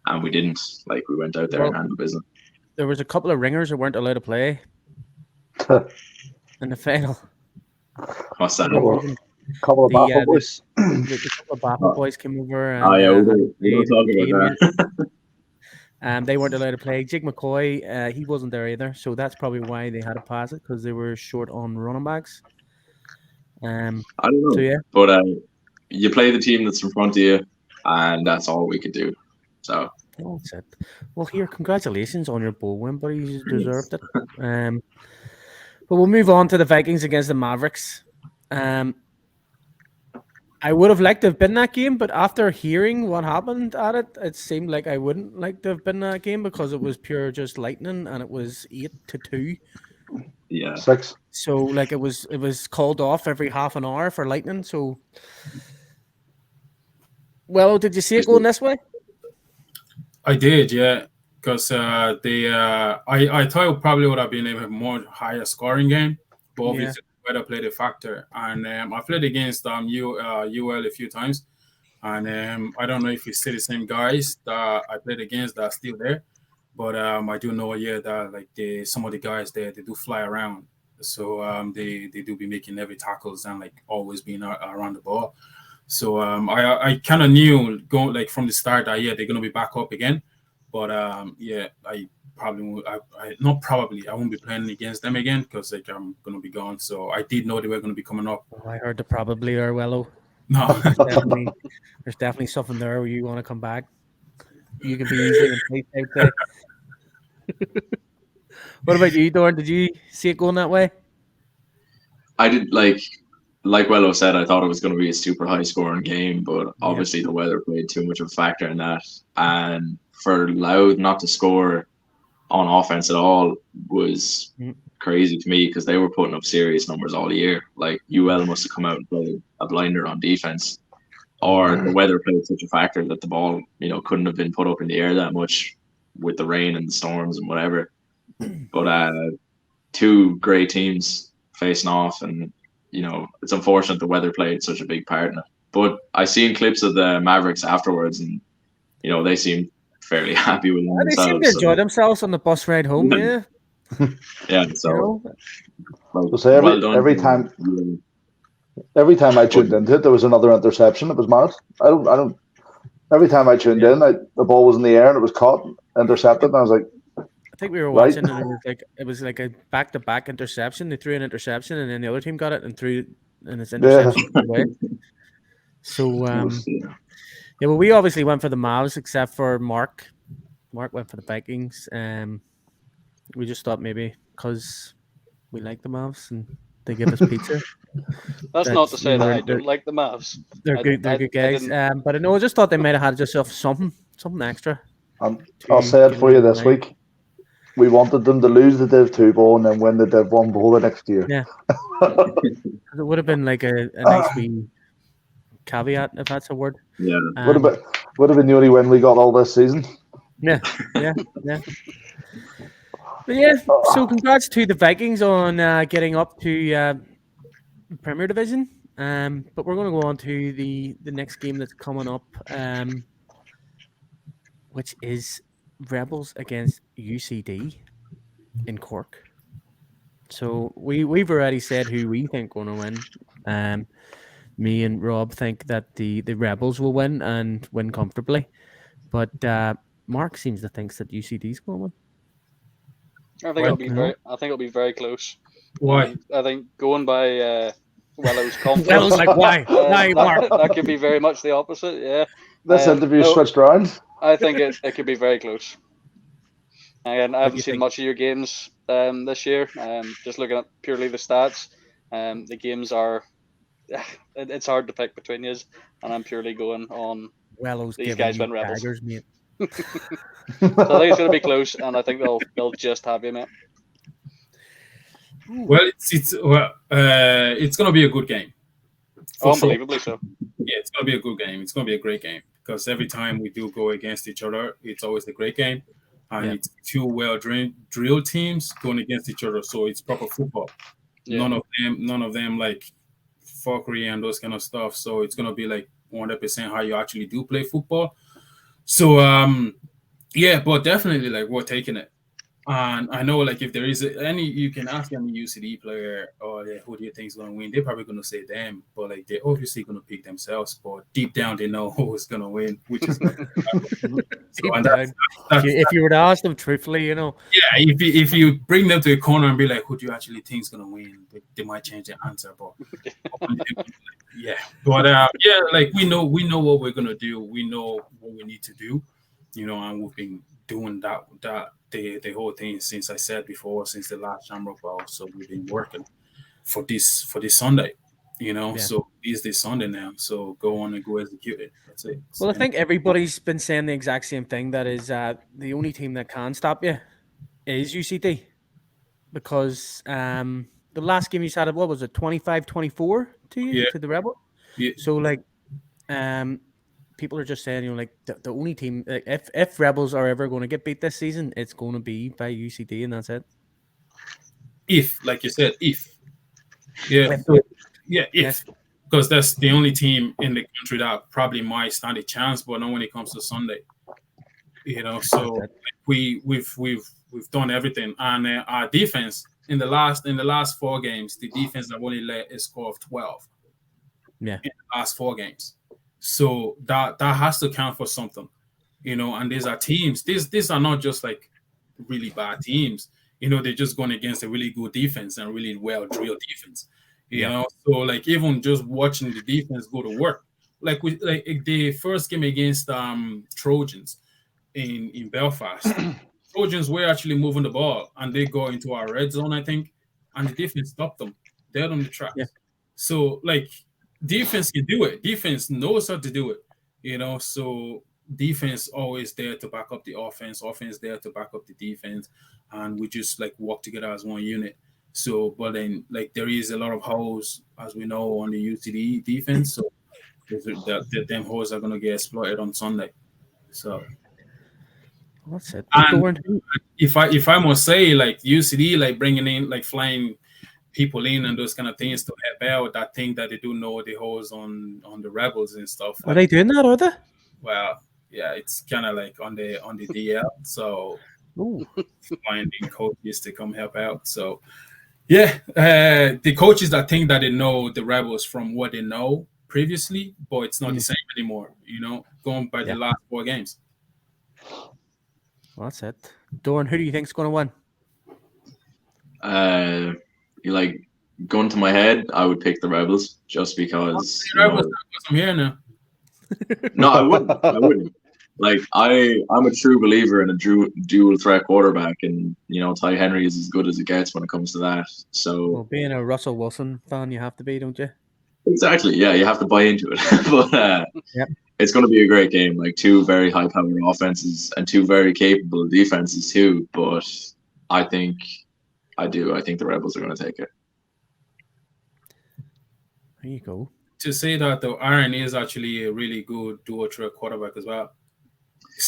Speaker 4: and we didn't. Like, we went out there
Speaker 1: Well,
Speaker 4: and handled business.
Speaker 1: there was a couple of ringers that weren't allowed to play in the final.
Speaker 4: What's that?
Speaker 1: There wasn't
Speaker 3: couple of
Speaker 1: the
Speaker 3: Baffle boys.
Speaker 1: the couple of Baffle boys came over
Speaker 4: Oh,
Speaker 1: and
Speaker 4: yeah,
Speaker 1: had
Speaker 4: we'll
Speaker 1: played
Speaker 4: talk
Speaker 1: in the game.
Speaker 4: about that.
Speaker 1: They weren't allowed to play. Jake McCoy, he wasn't there either, so that's probably why they had to pass it because they were short on running backs.
Speaker 4: I don't know.
Speaker 1: So yeah,
Speaker 4: But you play the team that's in front of you, and that's all we could do. So
Speaker 1: that's it. Well, here, congratulations on your bowl win, buddy. You deserved it. But we'll move on to the Vikings against the Mavericks. I would have liked to have been that game, but after hearing what happened at it, it seemed like I wouldn't like to have been that game because it was pure just lightning and it was 8-2.
Speaker 4: yeah,
Speaker 3: 6.
Speaker 1: So like it was called off every half an hour for lightning. So, well, did you see it going this way?
Speaker 5: I did, yeah, because I thought it probably would have been a more higher scoring game, but obviously weather played a factor. And I played against UL a few times, and I don't know if you see the same guys that I played against that are still there, but I do know that like some of the guys there they do fly around, so they do be making every tackles and like always being around the ball. So I kind of knew going like from the start that they're gonna be back up again, but I probably I won't be playing against them again because like I'm gonna be gone. So I did know they were gonna be coming up.
Speaker 1: Oh, I heard the probably or well.
Speaker 5: No,
Speaker 1: There's definitely something there where you want to come back. You can be easily in place out there. What about you, Dorn? Did you see it going that way?
Speaker 4: I did like Wello said, I thought it was going to be a super high scoring game, but obviously the weather played too much of a factor in that. And for Louth not to score on offense at all was crazy to me because they were putting up serious numbers all year. Like UL must have come out and played a blinder on defense, or the weather played such a factor that the ball, couldn't have been put up in the air that much with the rain and the storms and whatever. But two great teams facing off, and it's unfortunate the weather played such a big part in it. But I seen clips of the Mavericks afterwards, and they seemed fairly happy with themselves.
Speaker 1: They seemed to enjoy themselves on the bus ride home. Yeah.
Speaker 4: Yeah. So,
Speaker 3: every time I tuned into it, there was another interception. It was mad. I don't. Every time I tuned in, the ball was in the air and it was caught, intercepted, and I was like,
Speaker 1: I think we were watching, and it was like a back-to-back interception. They threw an interception, and then the other team got it and threw, and it's interception away. So, well, we obviously went for the Mavs, except for Marc. Marc went for the Vikings. We just thought maybe because we like the Mavs and they give us pizza.
Speaker 2: That's not to say that I don't like the Mavs.
Speaker 1: They're good guys. But I just thought they might have had yourself something extra.
Speaker 3: I'll say it for you this week. We wanted them to lose the Div 2 bowl and then win the Div 1 bowl the next year.
Speaker 1: Yeah. It would have been like a nice wee caveat, if that's a word.
Speaker 4: Yeah.
Speaker 3: Would have been the only win we got all this season.
Speaker 1: Yeah. But yeah, so congrats to the Vikings on getting up to Premier Division. But we're going to go on to the next game that's coming up, which is Rebels against UCD in Cork. So we've already said who we think going to win. Me and Rob think that the Rebels will win and win comfortably, but Marc seems to think that UCD's going to win.
Speaker 2: I think it'll be very close.
Speaker 5: Why?
Speaker 2: I think going by Wello's confidence.
Speaker 1: Wello's like, why, Marc?
Speaker 2: That could be very much the opposite. Yeah.
Speaker 3: This interview switched around.
Speaker 2: I think it could be very close. Again, I haven't seen much of your games this year. Just looking at purely the stats, the games are. It's hard to pick between you, and I'm purely going on
Speaker 1: Wello's
Speaker 2: these guys win Rebels.
Speaker 1: Daggers, mate.
Speaker 2: So I think it's going to be close, and I think they'll just have you, mate.
Speaker 5: Well, it's going to be a good game.
Speaker 2: Unbelievably so.
Speaker 5: Yeah, it's going to be a good game. It's going to be a great game because every time we do go against each other, it's always a great game. And it's two well-drilled teams going against each other, so it's proper football. Yeah. None of them like fuckery and those kind of stuff. So it's going to be like 100% how you actually do play football. So Yeah, but definitely like we're taking it. And I know, like, if there is any, you can ask any UCD player, or who do you think is going to win? They're probably going to say them, but like they're obviously going to pick themselves. But deep down, they know who is going to win, which is so.
Speaker 1: Deep
Speaker 5: And
Speaker 1: down. If you were to ask them truthfully,
Speaker 5: yeah. If you bring them to a corner and be like, who do you actually think is going to win? They might change their answer, but yeah. But yeah, like we know what we're going to do. We know what we need to do, and we've been doing that the whole thing since I said before, since the last Shamrock Ball. So we've been working for this Sunday,
Speaker 1: Yeah.
Speaker 5: So it's this Sunday now. So go on and go execute it. That's it.
Speaker 1: Well, I think everybody's been saying the exact same thing. That is, the only team that can stop you is UCD, because the last game you had, what was it, 25-24 to you,
Speaker 5: Yeah.
Speaker 1: to the Rebel?
Speaker 5: Yeah.
Speaker 1: So like, people are just saying, like the only team, like, if Rebels are ever going to get beat this season, it's going to be by UCD, and that's it.
Speaker 5: If, like you said, yeah,
Speaker 1: If-
Speaker 5: so, yeah,
Speaker 1: Yes.
Speaker 5: because that's the only team in the country that probably might stand a chance, but not when it comes to Sunday. So like, we've done everything, and our defense in the last 4 games, the defense have only let a score of 12.
Speaker 1: Yeah.
Speaker 5: In the last 4 games, so that has to count for something, And these are teams. These are not just like really bad teams. They're just going against a really good defense and really well drilled defense. So like even just watching the defense go to work, like the first game against Trojans in Belfast, Trojans were actually moving the ball and they go into our red zone, I think, and the defense stopped them dead on the tracks.
Speaker 1: Yeah.
Speaker 5: So like defense can do it. Defense knows how to do it. So defense always there to back up the offense. Offense there to back up the defense, and we just like work together as one unit. So, but then like there is a lot of holes, as we know, on the UTD defense. So them holes are gonna get exploited on Sunday. So
Speaker 1: That's it.
Speaker 5: and if I must say, like UCD, like bringing in like flying people in and those kind of things to help out, I think that they do know the holes on the Rebels and stuff.
Speaker 1: Are they doing that? Are they?
Speaker 5: Well, yeah, it's kind of like on the DL. So finding coaches to come help out. So yeah, the coaches that think that they know the Rebels from what they know previously, but it's not the same anymore. Going by the last 4 games.
Speaker 1: Well, that's it. Doran, who do you think's going to win?
Speaker 4: You like going to my head, I would pick the Rebels just because.
Speaker 5: I'm here now.
Speaker 4: No, I wouldn't. Like I'm a true believer in a dual threat quarterback, and Ty Henry is as good as it gets when it comes to that. So,
Speaker 1: well, being a Russell Wilson fan, you have to be, don't you?
Speaker 4: Exactly. Yeah, you have to buy into it. But it's going to be a great game. Like 2 very high-powered offenses and 2 very capable defenses too. But I think the Rebels are going to take it.
Speaker 1: There you go.
Speaker 5: To say that though, Aaron is actually a really good dual threat quarterback as well.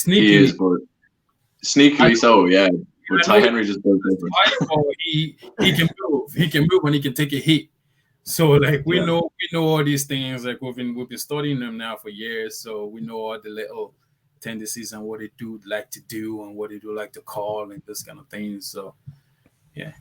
Speaker 4: He is, but sneakily so, yeah. But Ty Henry just built different.
Speaker 5: He can move. He can move and he can take a hit. So like we know all these things. Like we've been studying them now for years. So we know all the little tendencies and what they do like to do and what they do like to call and this kind of things. So yeah,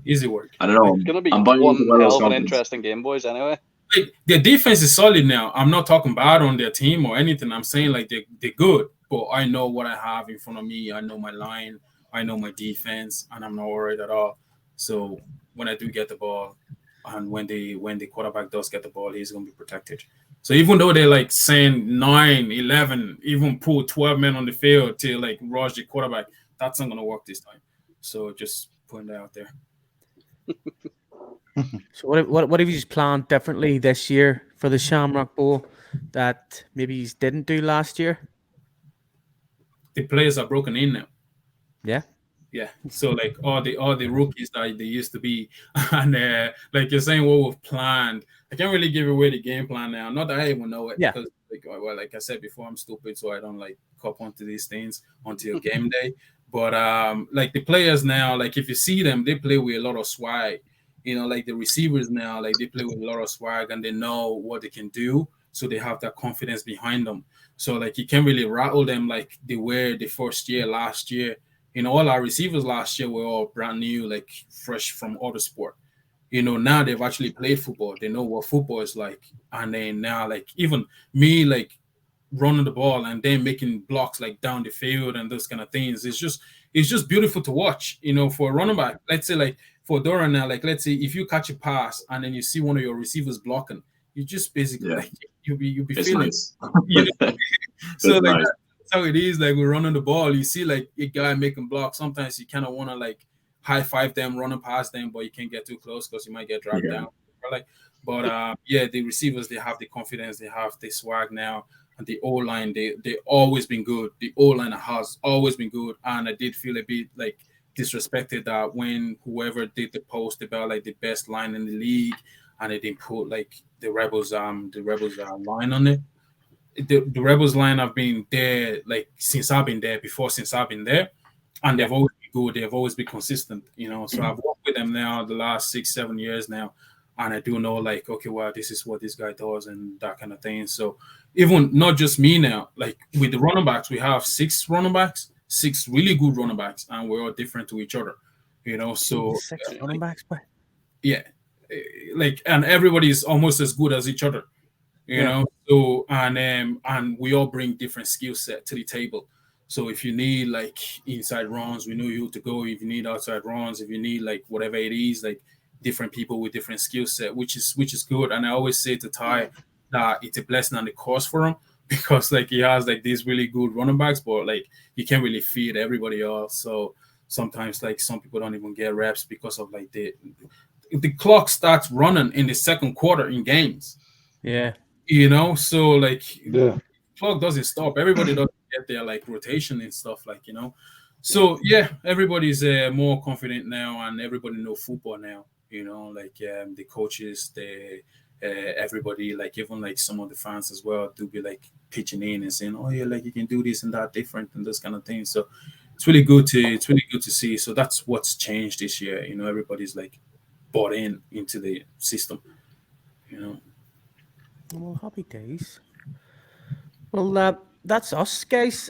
Speaker 5: easy work.
Speaker 4: I don't know.
Speaker 2: It's gonna be one hell of an interesting game, boys. Anyway.
Speaker 5: Like, their defense is solid now. I'm not talking bad on their team or anything. I'm saying like they're good, but I know what I have in front of me. I know my line. I know my defense, and I'm not worried at all. So when I do get the ball, and when the quarterback does get the ball, he's going to be protected. So even though they're like saying 9, 11, even pull 12 men on the field to like rush the quarterback, that's not going to work this time. So just putting that out there.
Speaker 1: So what have you planned differently this year for the Shamrock Bowl that maybe you didn't do last year?
Speaker 5: The players are broken in now.
Speaker 1: Yeah.
Speaker 5: Yeah. So like all the rookies that they used to be, and like you're saying, what we've planned. I can't really give away the game plan now. Not that I even know it.
Speaker 1: Yeah.
Speaker 5: Because like I said before, I'm stupid, so I don't like cop onto these things until game day. But like the players now, like if you see them, they play with a lot of swag. Like the receivers now, like they play with a lot of swag and they know what they can do. So they have that confidence behind them. So like you can't really rattle them like they were the first year last year. All our receivers last year were all brand new, like fresh from other sport. Now they've actually played football. They know what football is like. And then now, like, even me, like, running the ball and then making blocks like down the field and those kind of things. It's just beautiful to watch, for a running back. Let's say like for Doran now, like let's say if you catch a pass and then you see one of your receivers blocking, you just basically
Speaker 4: Yeah.
Speaker 5: like you'll be
Speaker 4: It's
Speaker 5: feeling
Speaker 4: nice.
Speaker 5: you know? So
Speaker 4: It's
Speaker 5: like
Speaker 4: nice.
Speaker 5: that's how it is. Like we're running the ball, you see like a guy making blocks. Sometimes you kind of want to like high five them, running past them, but you can't get too close because you might get dragged
Speaker 4: Yeah.
Speaker 5: down. Like, but yeah, the receivers they have the confidence, they have the swag now, and the O line they always been good. The O line has always been good, and I did feel a bit like disrespected that when whoever did the post about like the best line in the league, and they didn't put like the rebels line on it. The rebels line have been there like since I've been there before since I've been there, and they've always been good. They've always been consistent. So I've worked with them now the last 6 7 years now, and I do know like okay, well this is what this guy does and that kind of thing. So even not just me now, like with the running backs, we have 6 running backs, 6 really good running backs, and we're all different to each other. So
Speaker 1: Six running backs, but
Speaker 5: yeah, like and everybody's almost as good as each other. So and we all bring different skill set to the table. So if you need like inside runs, we know you to go. If you need outside runs, if you need like whatever it is, like different people with different skill set, which is good. And I always say to Ty that it's a blessing and a curse for him because like he has like these really good running backs, but like you can't really feed everybody else. So sometimes like some people don't even get reps because of like the clock starts running in the second quarter in games.
Speaker 1: yeah,
Speaker 5: So like
Speaker 3: Yeah.
Speaker 5: clock doesn't stop. Everybody doesn't get their like rotation and stuff like. So yeah, everybody's more confident now, and everybody know football now. Like the coaches, the everybody, like even like some of the fans as well, do be like pitching in and saying, "Oh yeah, like you can do this and that different and this kind of thing." So it's really good to see. So that's what's changed this year. Everybody's like bought into the system. You know.
Speaker 1: well, happy days. Well, that's us, guys.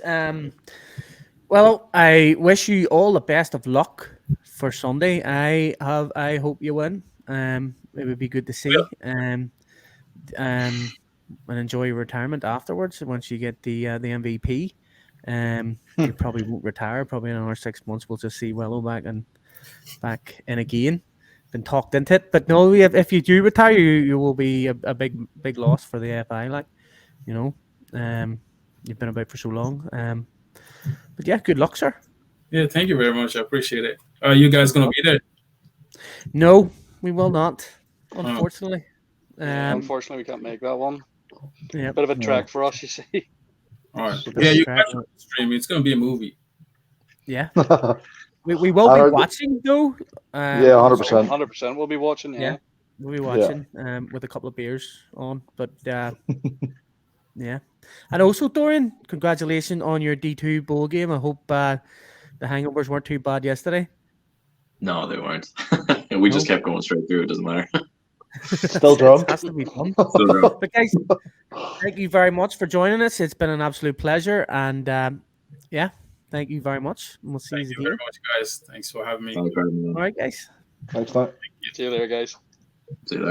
Speaker 1: Well, I wish you all the best of luck for Sunday. I hope you win. It would be good to see. Um, and enjoy your retirement afterwards once you get the MVP. You probably won't retire. Probably in another 6 months, we'll just see Willow back in again. Been talked into it, but no, if you do retire, you will be a big loss for the FI. Like, you know, you've been about for so long. But yeah, good luck, sir.
Speaker 5: Yeah, thank you very much. I appreciate it. Are you guys gonna be there?
Speaker 1: No, we will not, unfortunately.
Speaker 2: Unfortunately, we can't make that one.
Speaker 1: Yeah,
Speaker 2: Bit of a trek for us, you see.
Speaker 5: All right.
Speaker 1: bit
Speaker 5: Yeah,
Speaker 1: of a
Speaker 5: you
Speaker 1: trek.
Speaker 5: guys should stream. It's gonna be a movie.
Speaker 1: Yeah, we will
Speaker 3: I
Speaker 1: be
Speaker 3: heard that-
Speaker 1: watching though.
Speaker 3: Yeah,
Speaker 1: on the
Speaker 3: 100%.
Speaker 2: 100%. We'll be watching.
Speaker 1: Yeah,
Speaker 2: Yeah.
Speaker 1: we'll be watching with a couple of beers on. But yeah, and also Dorian, congratulations on your D2 bowl game. I hope the hangovers weren't too bad yesterday.
Speaker 4: No, they weren't. We just kept going straight through. It doesn't matter.
Speaker 3: Still
Speaker 1: It
Speaker 3: drunk.
Speaker 1: has to be fun.
Speaker 4: Still drunk.
Speaker 1: But guys, thank you very much for joining us. It's been an absolute pleasure, and yeah, thank you very much. And we'll see
Speaker 5: Thank
Speaker 1: you
Speaker 5: you very
Speaker 1: again.
Speaker 5: much, guys. Thanks for having me.
Speaker 4: Thanks for having me on.
Speaker 1: All right, guys.
Speaker 3: Thanks, mate.
Speaker 2: See you later, guys.
Speaker 4: See you there.